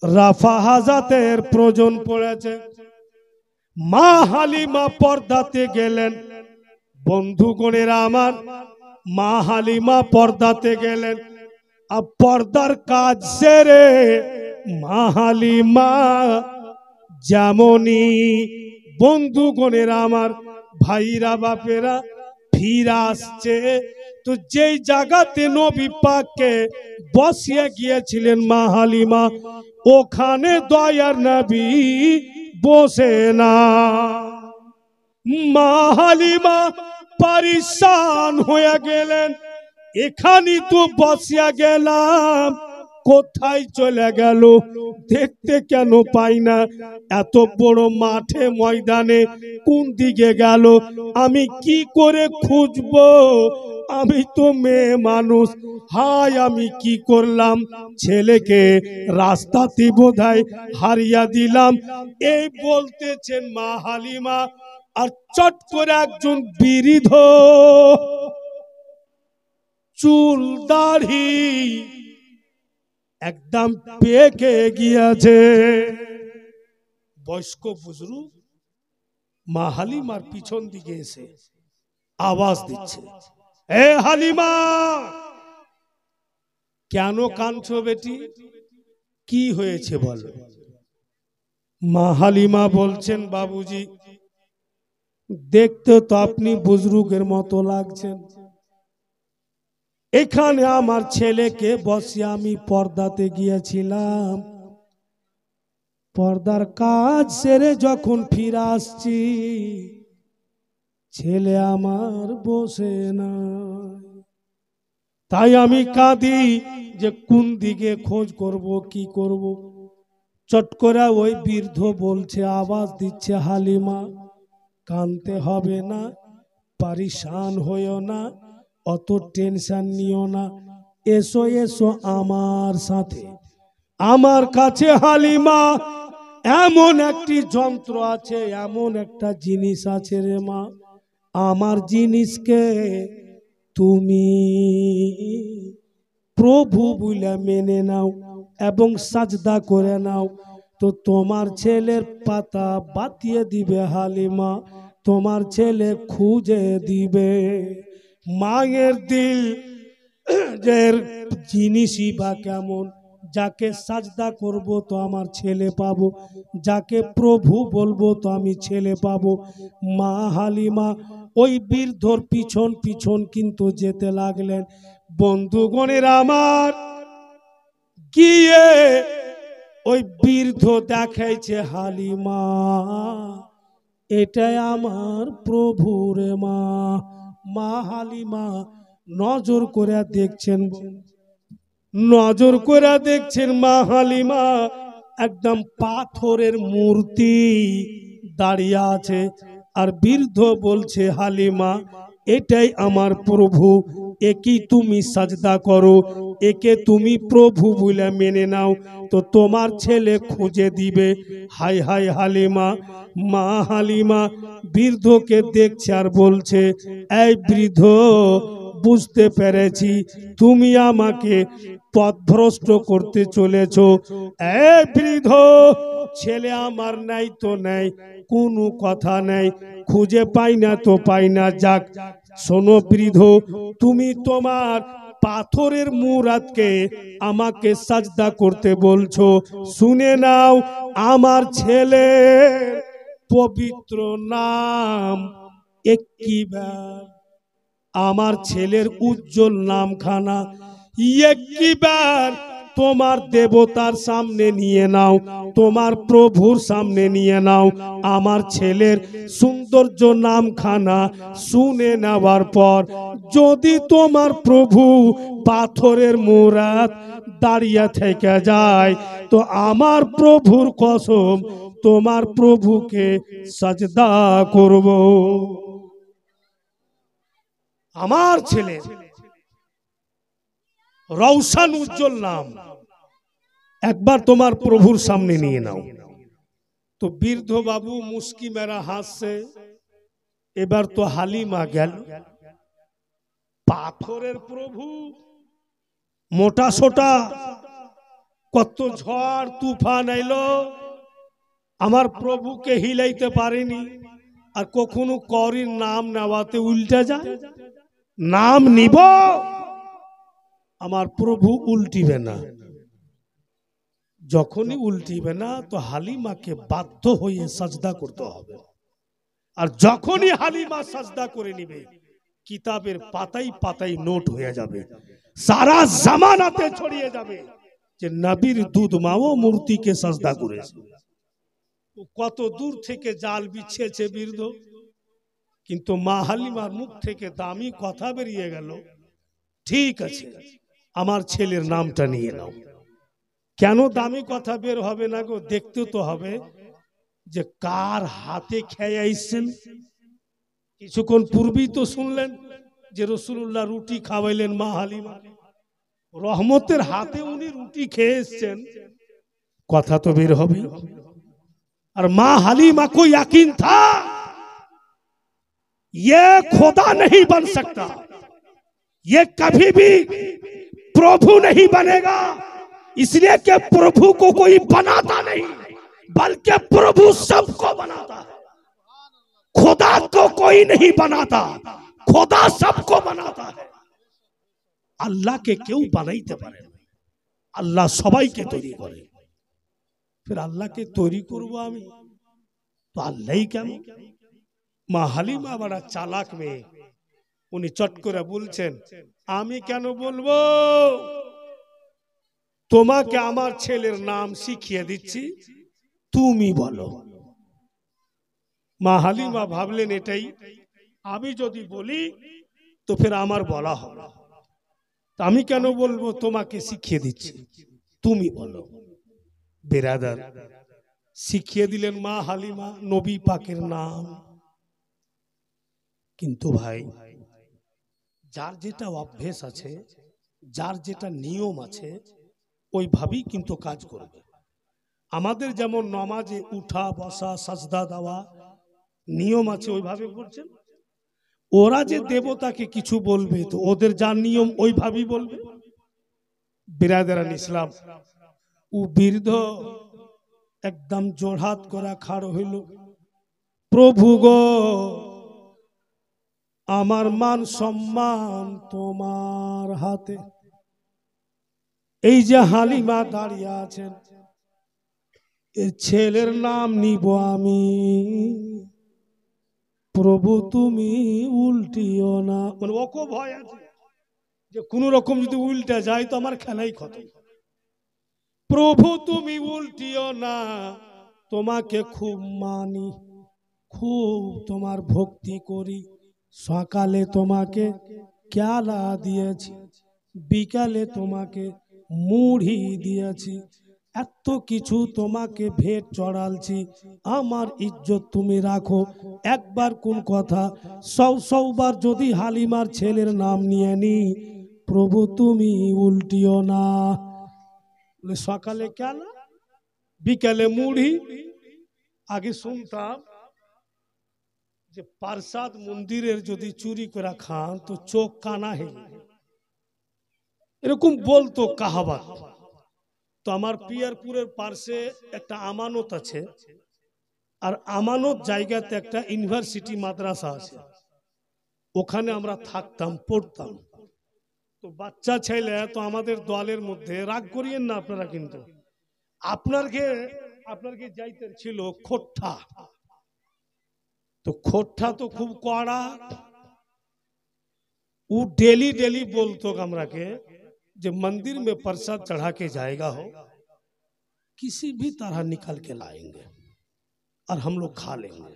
রাফা হাজাতের প্রয়োজন পড়েছে, মা হালিমা পর্দাতে গেলেন। বন্ধুগণেরা আমার, মা হালিমা পর্দাতে গেলেন। আর পর্দার কাজ সেরে মা হালিমা যেমনই, বন্ধুগণেরা আমার, ভাইরা বাপেরা, ফিরে আসছে। তো যেই জায়গাতে নবী পাককে বসিয়ে গিয়েছিলেন মা হালিমা, ওখানে দয়ার নবী বসে না। মা হালিমা পরেশান হয়ে গেলেন, এখানে তো বসিয়া গেলাম, কোথায় চলে গেল, দেখতে কেন পাই না, এত বড় মাঠে ময়দানে কোন দিকে গেল, আমি কি করে খুঁজবো, আমি তো মেয়ে মানুষ, হাই আমি কি করলাম, ছেলেকে রাস্তাতে বোধহয় হারিয়ে দিলাম, এই বলতেছেন মা হালিমা। আর চট করে একজন বৃদ্ধ, চুল দাড়ি একদম পেকে গিয়েছে, বয়স্ক বুজরুগ মা হালিমার পিছন দিকে এসে আওয়াজ দিচ্ছে, এ হালিমা, কেন কাঁদছো বেটি, কি হয়েছে বলো। মা হালিমা বলছেন, বাবুজি দেখতে তো আপনি বুজরুগের মতো লাগছেন, এখানে আমার ছেলেকে বসে আমি পর্দাতে গিয়েছিলাম, পর্দার কাজ সেরে যখন ফিরে আসছি, ছেলে আমার বসে না, তাই আমি কাঁদি যে কোন দিকে খোঁজ করব, কি করব। চট করে ওই বৃদ্ধ বলছে, আওয়াজ দিচ্ছে, হালিমা কাঁদতে হবে না, পরেশান হইও না, অত টেনশন নিও না, এসো এসো আমার সাথে, আমার কাছে হালিমা এমন একটি যন্ত্র আছে, এমন একটা জিনিস আছে রে মা, আমার জিনিসকে তুমি প্রভু বলে মেনে নাও এবং সাজদা করে নাও, তো তোমার ছেলের পাতা বাতিয়ে দিবে হালিমা, তোমার ছেলে খুঁজে দিবে। মায়ের দিল যে জিনিসই বা কেমন, যাকে সাজদা করব তো আমার ছেলে পাবো, যাকে প্রভু বলবো তো আমি ছেলে পাবো। মা হালিমা ওই বৃদ্ধর পিছন পিছন কিন্তু যেতে লাগলেন। বন্ধুগণের আমার, গিয়ে ওই বৃদ্ধ দেখাইছে, হালিমা এটাই আমার প্রভু রে মা। মা হালিমা নজর করে দেখছেন, নজর করে দেখছেন মা হালিমা একদম পাথরের মূর্তি দাঁড়িয়ে আছে, আর বৃদ্ধ বলছে, হালিমা এটাই আমার প্রভু, একেই তুমি সাজদা করো, একে তুমি প্রভু বলে মেনে নাও, তো তোমার ছেলে খুঁজে দিবে। হাই হাই হালিমা, মা হালিমা বৃদ্ধকে দেখছে আর বলছে, এই বৃদ্ধ বুঝতে পেরেছি তুমি আমাকে পথভ্রষ্ট করতে চলেছ, এই বৃদ্ধ ছেলে আমার নাই তো নাই, কোনো কথা নাই, খুঁজে পাই না তো পাই না, যাক শোনো বৃদ্ধ, তুমি তোমার পাথরের মুরাদকে আমাকে সাজদা করতে বলছো, শুনে নাও আমার ছেলে পবিত্র নাম একবার, আমার ছেলের উজ্জ্বল নামখানা একবার তোমার দেবতার সামনে নিয়ে নাও, তোমার প্রভুর সামনে নিয়ে নাও, আমার ছেলের সৌন্দর্য নামখানা শুনে নেওয়ার পর যদি তোমার প্রভু পাথরের মুরাদ দাঁড়িয়ে থেকে যায়, তো আমার প্রভুর কসম তোমার প্রভুকে সাজদা করব। আমার ছেলে রৌশন উজ্জ্বল নাম একবার তোমার প্রভুর সামনে নিয়ে নাও। তো বৃদ্ধ বাবু মুস্কি মেরা হাসছে, এবার তো হালিমা গেল, পাথরের প্রভু, মোটা সোটা, কত ঝড় তুফান এলো, আমার প্রভুকে হিলাইতে পারেনি, আর কখনো করির নাম নেওয়াতে উল্টে যায়, নাম নিব আমার প্রভু উল্টিবে না, যখনই উল্টিবে না তো হালিমাকে বাধ্য হয়ে সাজদা করতে হবে, আর যখনই হালিমা সাজদা করে নিবে কিতাবের পাতাই পাতাই নোট হয়ে যাবে, সারা জামানাতে ছড়িয়ে যাবে যে নবীর দুধ মাও মূর্তিকে সাজদা করেছে। কত দূর থেকে জাল বিছিয়েছে বৃদ্ধ, কিন্তু মা হালিমার মুখ থেকে দামি কথা বেরিয়ে গেল, ঠিক আছে আমার ছেলের নামটা নিয়ে নাও। কেন দামি কথা বের হবে না গো? দেখতে তো হবে যে কার হাতে খেয়ে আইছেন। কিছুক্ষণ পূর্বেই তো শুনলেন যে রাসূলুল্লাহ রুটি খাওয়াইলেন মা হালিমা, রহমতের হাতে উনি রুটি খেয়ে এসছেন, কথা তো বের হবে। और माँ हलीमा को यकीन था ये खुदा नहीं बन सकता, ये कभी भी प्रभु नहीं बनेगा, इसलिए कि प्रभु को कोई बनाता नहीं बल्कि प्रभु सबको बनाता है। खुदा को कोई नहीं बनाता, खुदा सबको बनाता है। अल्लाह के क्यों बनाइते पारे, अल्लाह सबाई के तैरी करे। फिर अल्लाह के तैरी करबो आमी तो अल्लाह ही केन? मा हालिमा बड़ा चालाक में, उन्हीं चट करे बोलছেন आमी केन बोलबो, তোমাকে আমার ছেলের নাম শিখিয়ে দিচ্ছি, তুমি বলো। মা হালিমা ভাবলেন এটাই, আমি যদি বলি তো फिर আমার বলা হবে, তো আমি কেন বলবো, তোমাকে শিখিয়ে দিচ্ছি তুমি বলো। बिरादर শিখিয়ে দিলেন মা হালিমা নবী পাকের নাম। কিন্তু ভাই যার যেটা অভ্যেস আছে, যার যেটা নিয়ম আছে ওইভাবেই কিন্তু কাজ করবে। আমাদের যেমন নামাজে উঠা বসা সাজদা দেওয়া নিয়ম আছে ওইভাবে করছেন, ওরা যে দেবতাকে কিছু বলবে তো ওদের যার নিয়ম ওইভাবেই বলবে। बिरादरान इस्लाम ও বৃদ্ধ একদম জোড়হাত করা খাড় হইল, প্রভু গো আমার মান সম্মান তোমার হাতে। এই যে হালিমা দাঁড়িয়ে আছেন এর ছেলের নাম নিব আমি, প্রভু তুমি উল্টিও না। মানে ওকে ভয় আছে যে কোন রকম যদি উল্টা যায় তো আমার খেলাই খতম। প্রভু তুমি উল্টিও না, তোমাকে খুব মানি, খুব তোমার ভক্তি করি। সকালে তোমাকে ক্যালা দিয়েছি, বিকালে তোমাকে মুড়ি দিয়েছি, এত কিছু তোমাকে ভেট চড়ালছি, আমার ইজ্জত তুমি রাখো। একবার কোন কথা, 100 বার যদি হালিমার ছেলের নাম নিয়ে নি, প্রভু তুমি উল্টিও না। সকালে ক্যালা বিকালে মুড়ি। আগে শুনতাম যে পারসাদ মন্দিরের যদি চুরি করে খান তো চোখ কানা হয়ে, এরকম বলতো কাহাবাত। তো আমার পিয়ারপুরের পার্শ্বে একটা আমানত আছে, আর আমানত জায়গাতে একটা ইউনিভার্সিটি মাদ্রাসা আছে, ওখানে আমরা থাকতাম পড়তাম। তো বাচ্চা ছেলে তো আমাদের দলের মধ্যে, রাগ করিয়েন না আপনারা, কিন্তু আপনাকে যাইতে ছিল খোট্টা। तो खोट्ठा तो खूब कड़ा, वो डेली डेली बोलतो कमरा के जो मंदिर में प्रसाद चढ़ा के जाएगा हो, किसी भी तरह निकल के लाएंगे और हम लोग खा लेंगे।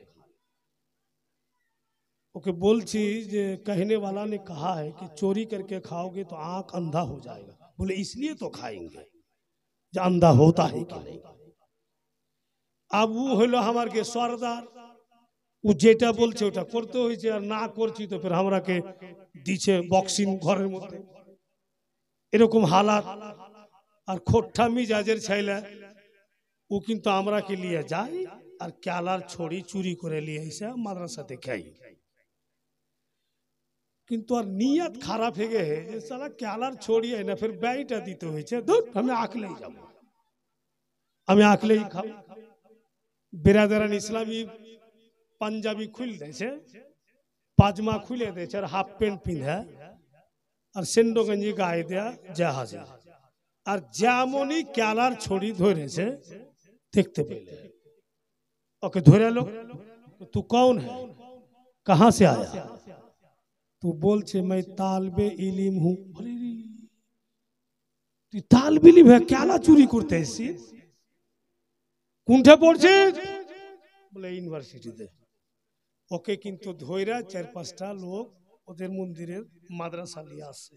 ओके बोलची जे कहने वाला ने कहा है कि चोरी करके खाओगे तो आंख अंधा हो जाएगा, बोले इसलिए तो खाएंगे जो अंधा होता है कि नहीं। अब वो हलो हमारे के सरदार, ও যেটা বলছে ওটা করতে হয়েছে, আর না করছি তো ফের আমরাকে দিছে বক্সিং ঘরের মধ্যে, এরকম হালাত। আর খোট্টা মিজাজের ছেলে ও কিন্তু আমরাকে নিয়ে যায় আর ক্যালার ছড়ি চুরি করে নিয়ে এসে মাদ্রাসাতে খাই। কিন্তু আর নিয়ত খারাপ হয়ে গেছে যে সালা ক্যালার ছড়ি না, ফের ব্যয়টা দিতে হয়েছে, ধুর আমি আকলেই যাব, আমি আকলেই খাও। बिरादरान इस्लामी पंजाबी खुल देছে, पाजमा खुले देছে আর হাফ প্যান্ট পিঁধে আর সেন্ডো গঞ্জি গায়ে দেয়া জাহাজে, আর যেমনই ক্যালার ছড়ি ধরেছে দেখতে পেলে, ओके धरे लो, तू कौन है, कहां से आया? तू बोलছে मैं तालिबे इल्म हूं। तू तालिबे इल्म है, ক্যালা চুরি করতে এসেছিস? কোনটা পড়ছিস? বলে ইউনিভার্সিটিতে। ওকে কিন্তু ধৈরা 4-5টা লোক ওদের মন্দিরের মাদ্রাসা নিয়ে আসে।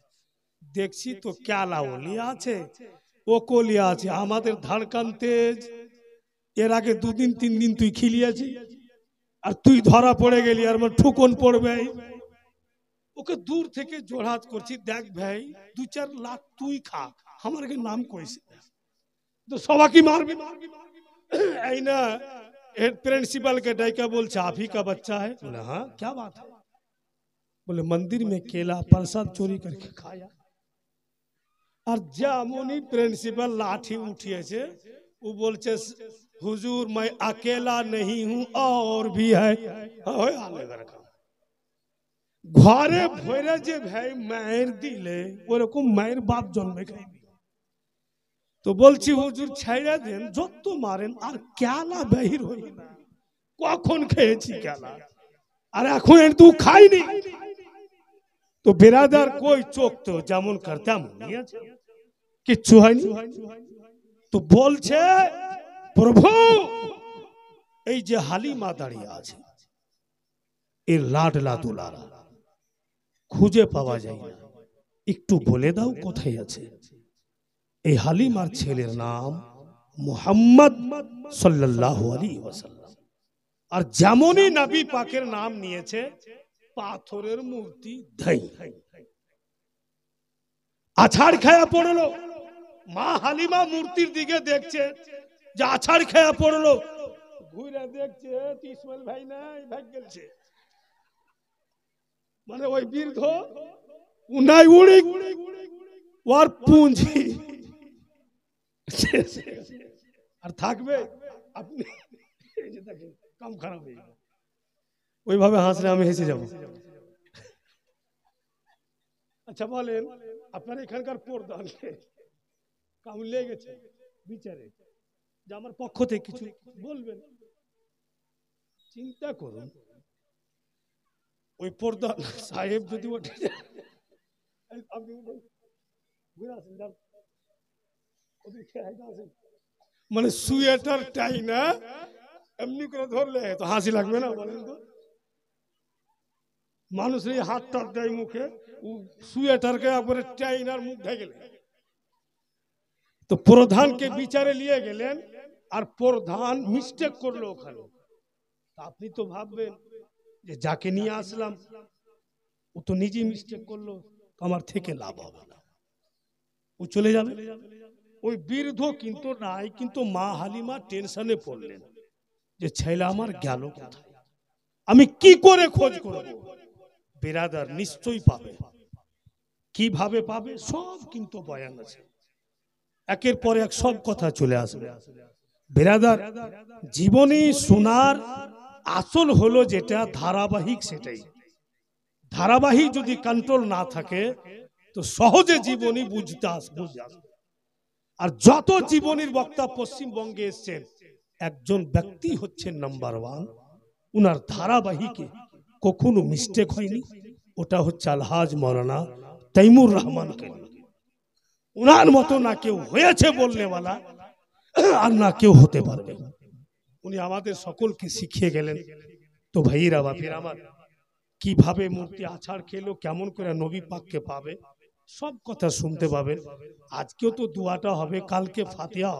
দেখছি তো ক্যালাও লিয়া আছে, ও কলিয়া আছে, আমাদের ধাড়কান তেজ। এর আগে 2 দিন 3 দিন তুই খিলিয়াছি, আর তুই ধরা পড়ে গেলি, আর আমার ঠুকন পড়বে। ওকে দূর থেকে জোড়হাত করছি, দেখ ভাই 2-4 লাখ তুই খা, আমার নাম কইছে তো সবাইকে মারবি। এই না हेड प्रिंसिपल के डायका बोलছে आप ही का बच्चा है? बोले हाँ क्या बात है? बोले मंदिर में केला प्रसाद चोरी करके खाया। और যেমনই प्रिंसिपल लाठी उठिয়েছে, वो बोलছে हुजूर मैं अकेला नहीं हूँ और भी है। ওই আলেগার কাম ঘরে ভরে যে ভাই মায়ের দিলে ওরকম মায়ের বাপ জন্মে খাইনি। তো বলছি হুজুর ছাইড়া দেন, যত মারেন আর ক্যালা বাহির হই না। কখন খেয়েছি ক্যালা, আর এখন একটু খাইনি। তো বেরাদার কই চোখ তো যেমন করতাম কিচ্ছু হয়নি। তো বলছে প্রভু এই যে হালিমা দাঁড়িয়ে আছে, এর লাডলা দুলারা খুঁজে পাওয়া যায় না, একটু বলে দাও কোথায় আছে। এই হালিমার ছেলের নাম মুহাম্মদ সাল্লাল্লাহু আলাইহি ওয়াসাল্লাম। আর যেমনই নবী পাকের নাম নিয়েছে, পাথরের মূর্তি ধাই আছাড় খায়া পড়লো। মা হালিমা মূর্তির দিকে দেখছে যে আছাড় খায়া পড়লো, ঘুরে দেখছে ইসমাইল ভাই নাই, ভাগ গেছে। মানে ওই বৃদ্ধ উনাই উড়ি ওর পুঁজি আর থাকবে। আপনি কাম খারাপ হয়ে যাবে, ওইভাবে হাসলে আমি হেসে যাব। আচ্ছা বলেন, আপনার এখানকার প্রধানকে কেমন লেগেছে বিচারে, যে আমার পক্ষ থেকে কিছু বলবেন? চিন্তা করুন, ওই প্রধান সাহেব যদি ওঠে মানে সুয়েটার টাই না এমনি করে ধরলে তো হাসি লাগবে না? বলেন তো, মানুষ এই হাত টাত দেয় মুখে, সুয়েটারকে একবারে টাইনার মুখ ঢেকে গেলে। তো প্রধানকে বিচারে নিয়ে গেলেন, আর প্রধান মিস্টেক করলো ওখানে। আপনি তো ভাববেন যে যাকে নিয়ে আসলাম ও তো নিজেই মিস্টেক করলো, আমার থেকে লাভ হবে না, ও চলে যাবে। ওই বৃদ্ধ কিন্তু নাই, কিন্তু মা হালিমা টেনশনে পড়লেন যে ছেলে আমার গেল কোথায়, আমি কি করে খোঁজ করব? বিরাদার নিশ্চয়ই পাবে, কিভাবে পাবে সব কিন্তু বয়ান আছে, একের পর এক সব কথা চলে আসবে। বিরাদার জীবনী শোনার আসল হলো যেটা ধারাবাহিক, সেটাই ধারাবাহিক যদি কন্ট্রোল না থাকে তো সহজে জীবনী বুঝতে আসবে। আর যত জীবনীর বক্তা পশ্চিমবঙ্গে এসছেন, একজন ব্যক্তি হচ্ছেন নাম্বার 1, উনার ধারাবাহিকে কখনো মিস্টেক হয়নি, ওটা হচ্ছে আলহাজ মাওলানা তৈমুর রহমান। উনার মতো না কেউ হয়েছে বলনেওয়ালা, আর না কেউ হতে পারবে। উনি আমাদের সকলকে শিখিয়ে গেলেন। তো ভাইরা বাপির আমার, কিভাবে মূর্তি আছাড় খেলো, কেমন করে নবী পাককে পাবে, সব কথা শুনতে পাবেন। আজকেও তো দুয়াটা হবে, কালকে ফাতিহা হবে।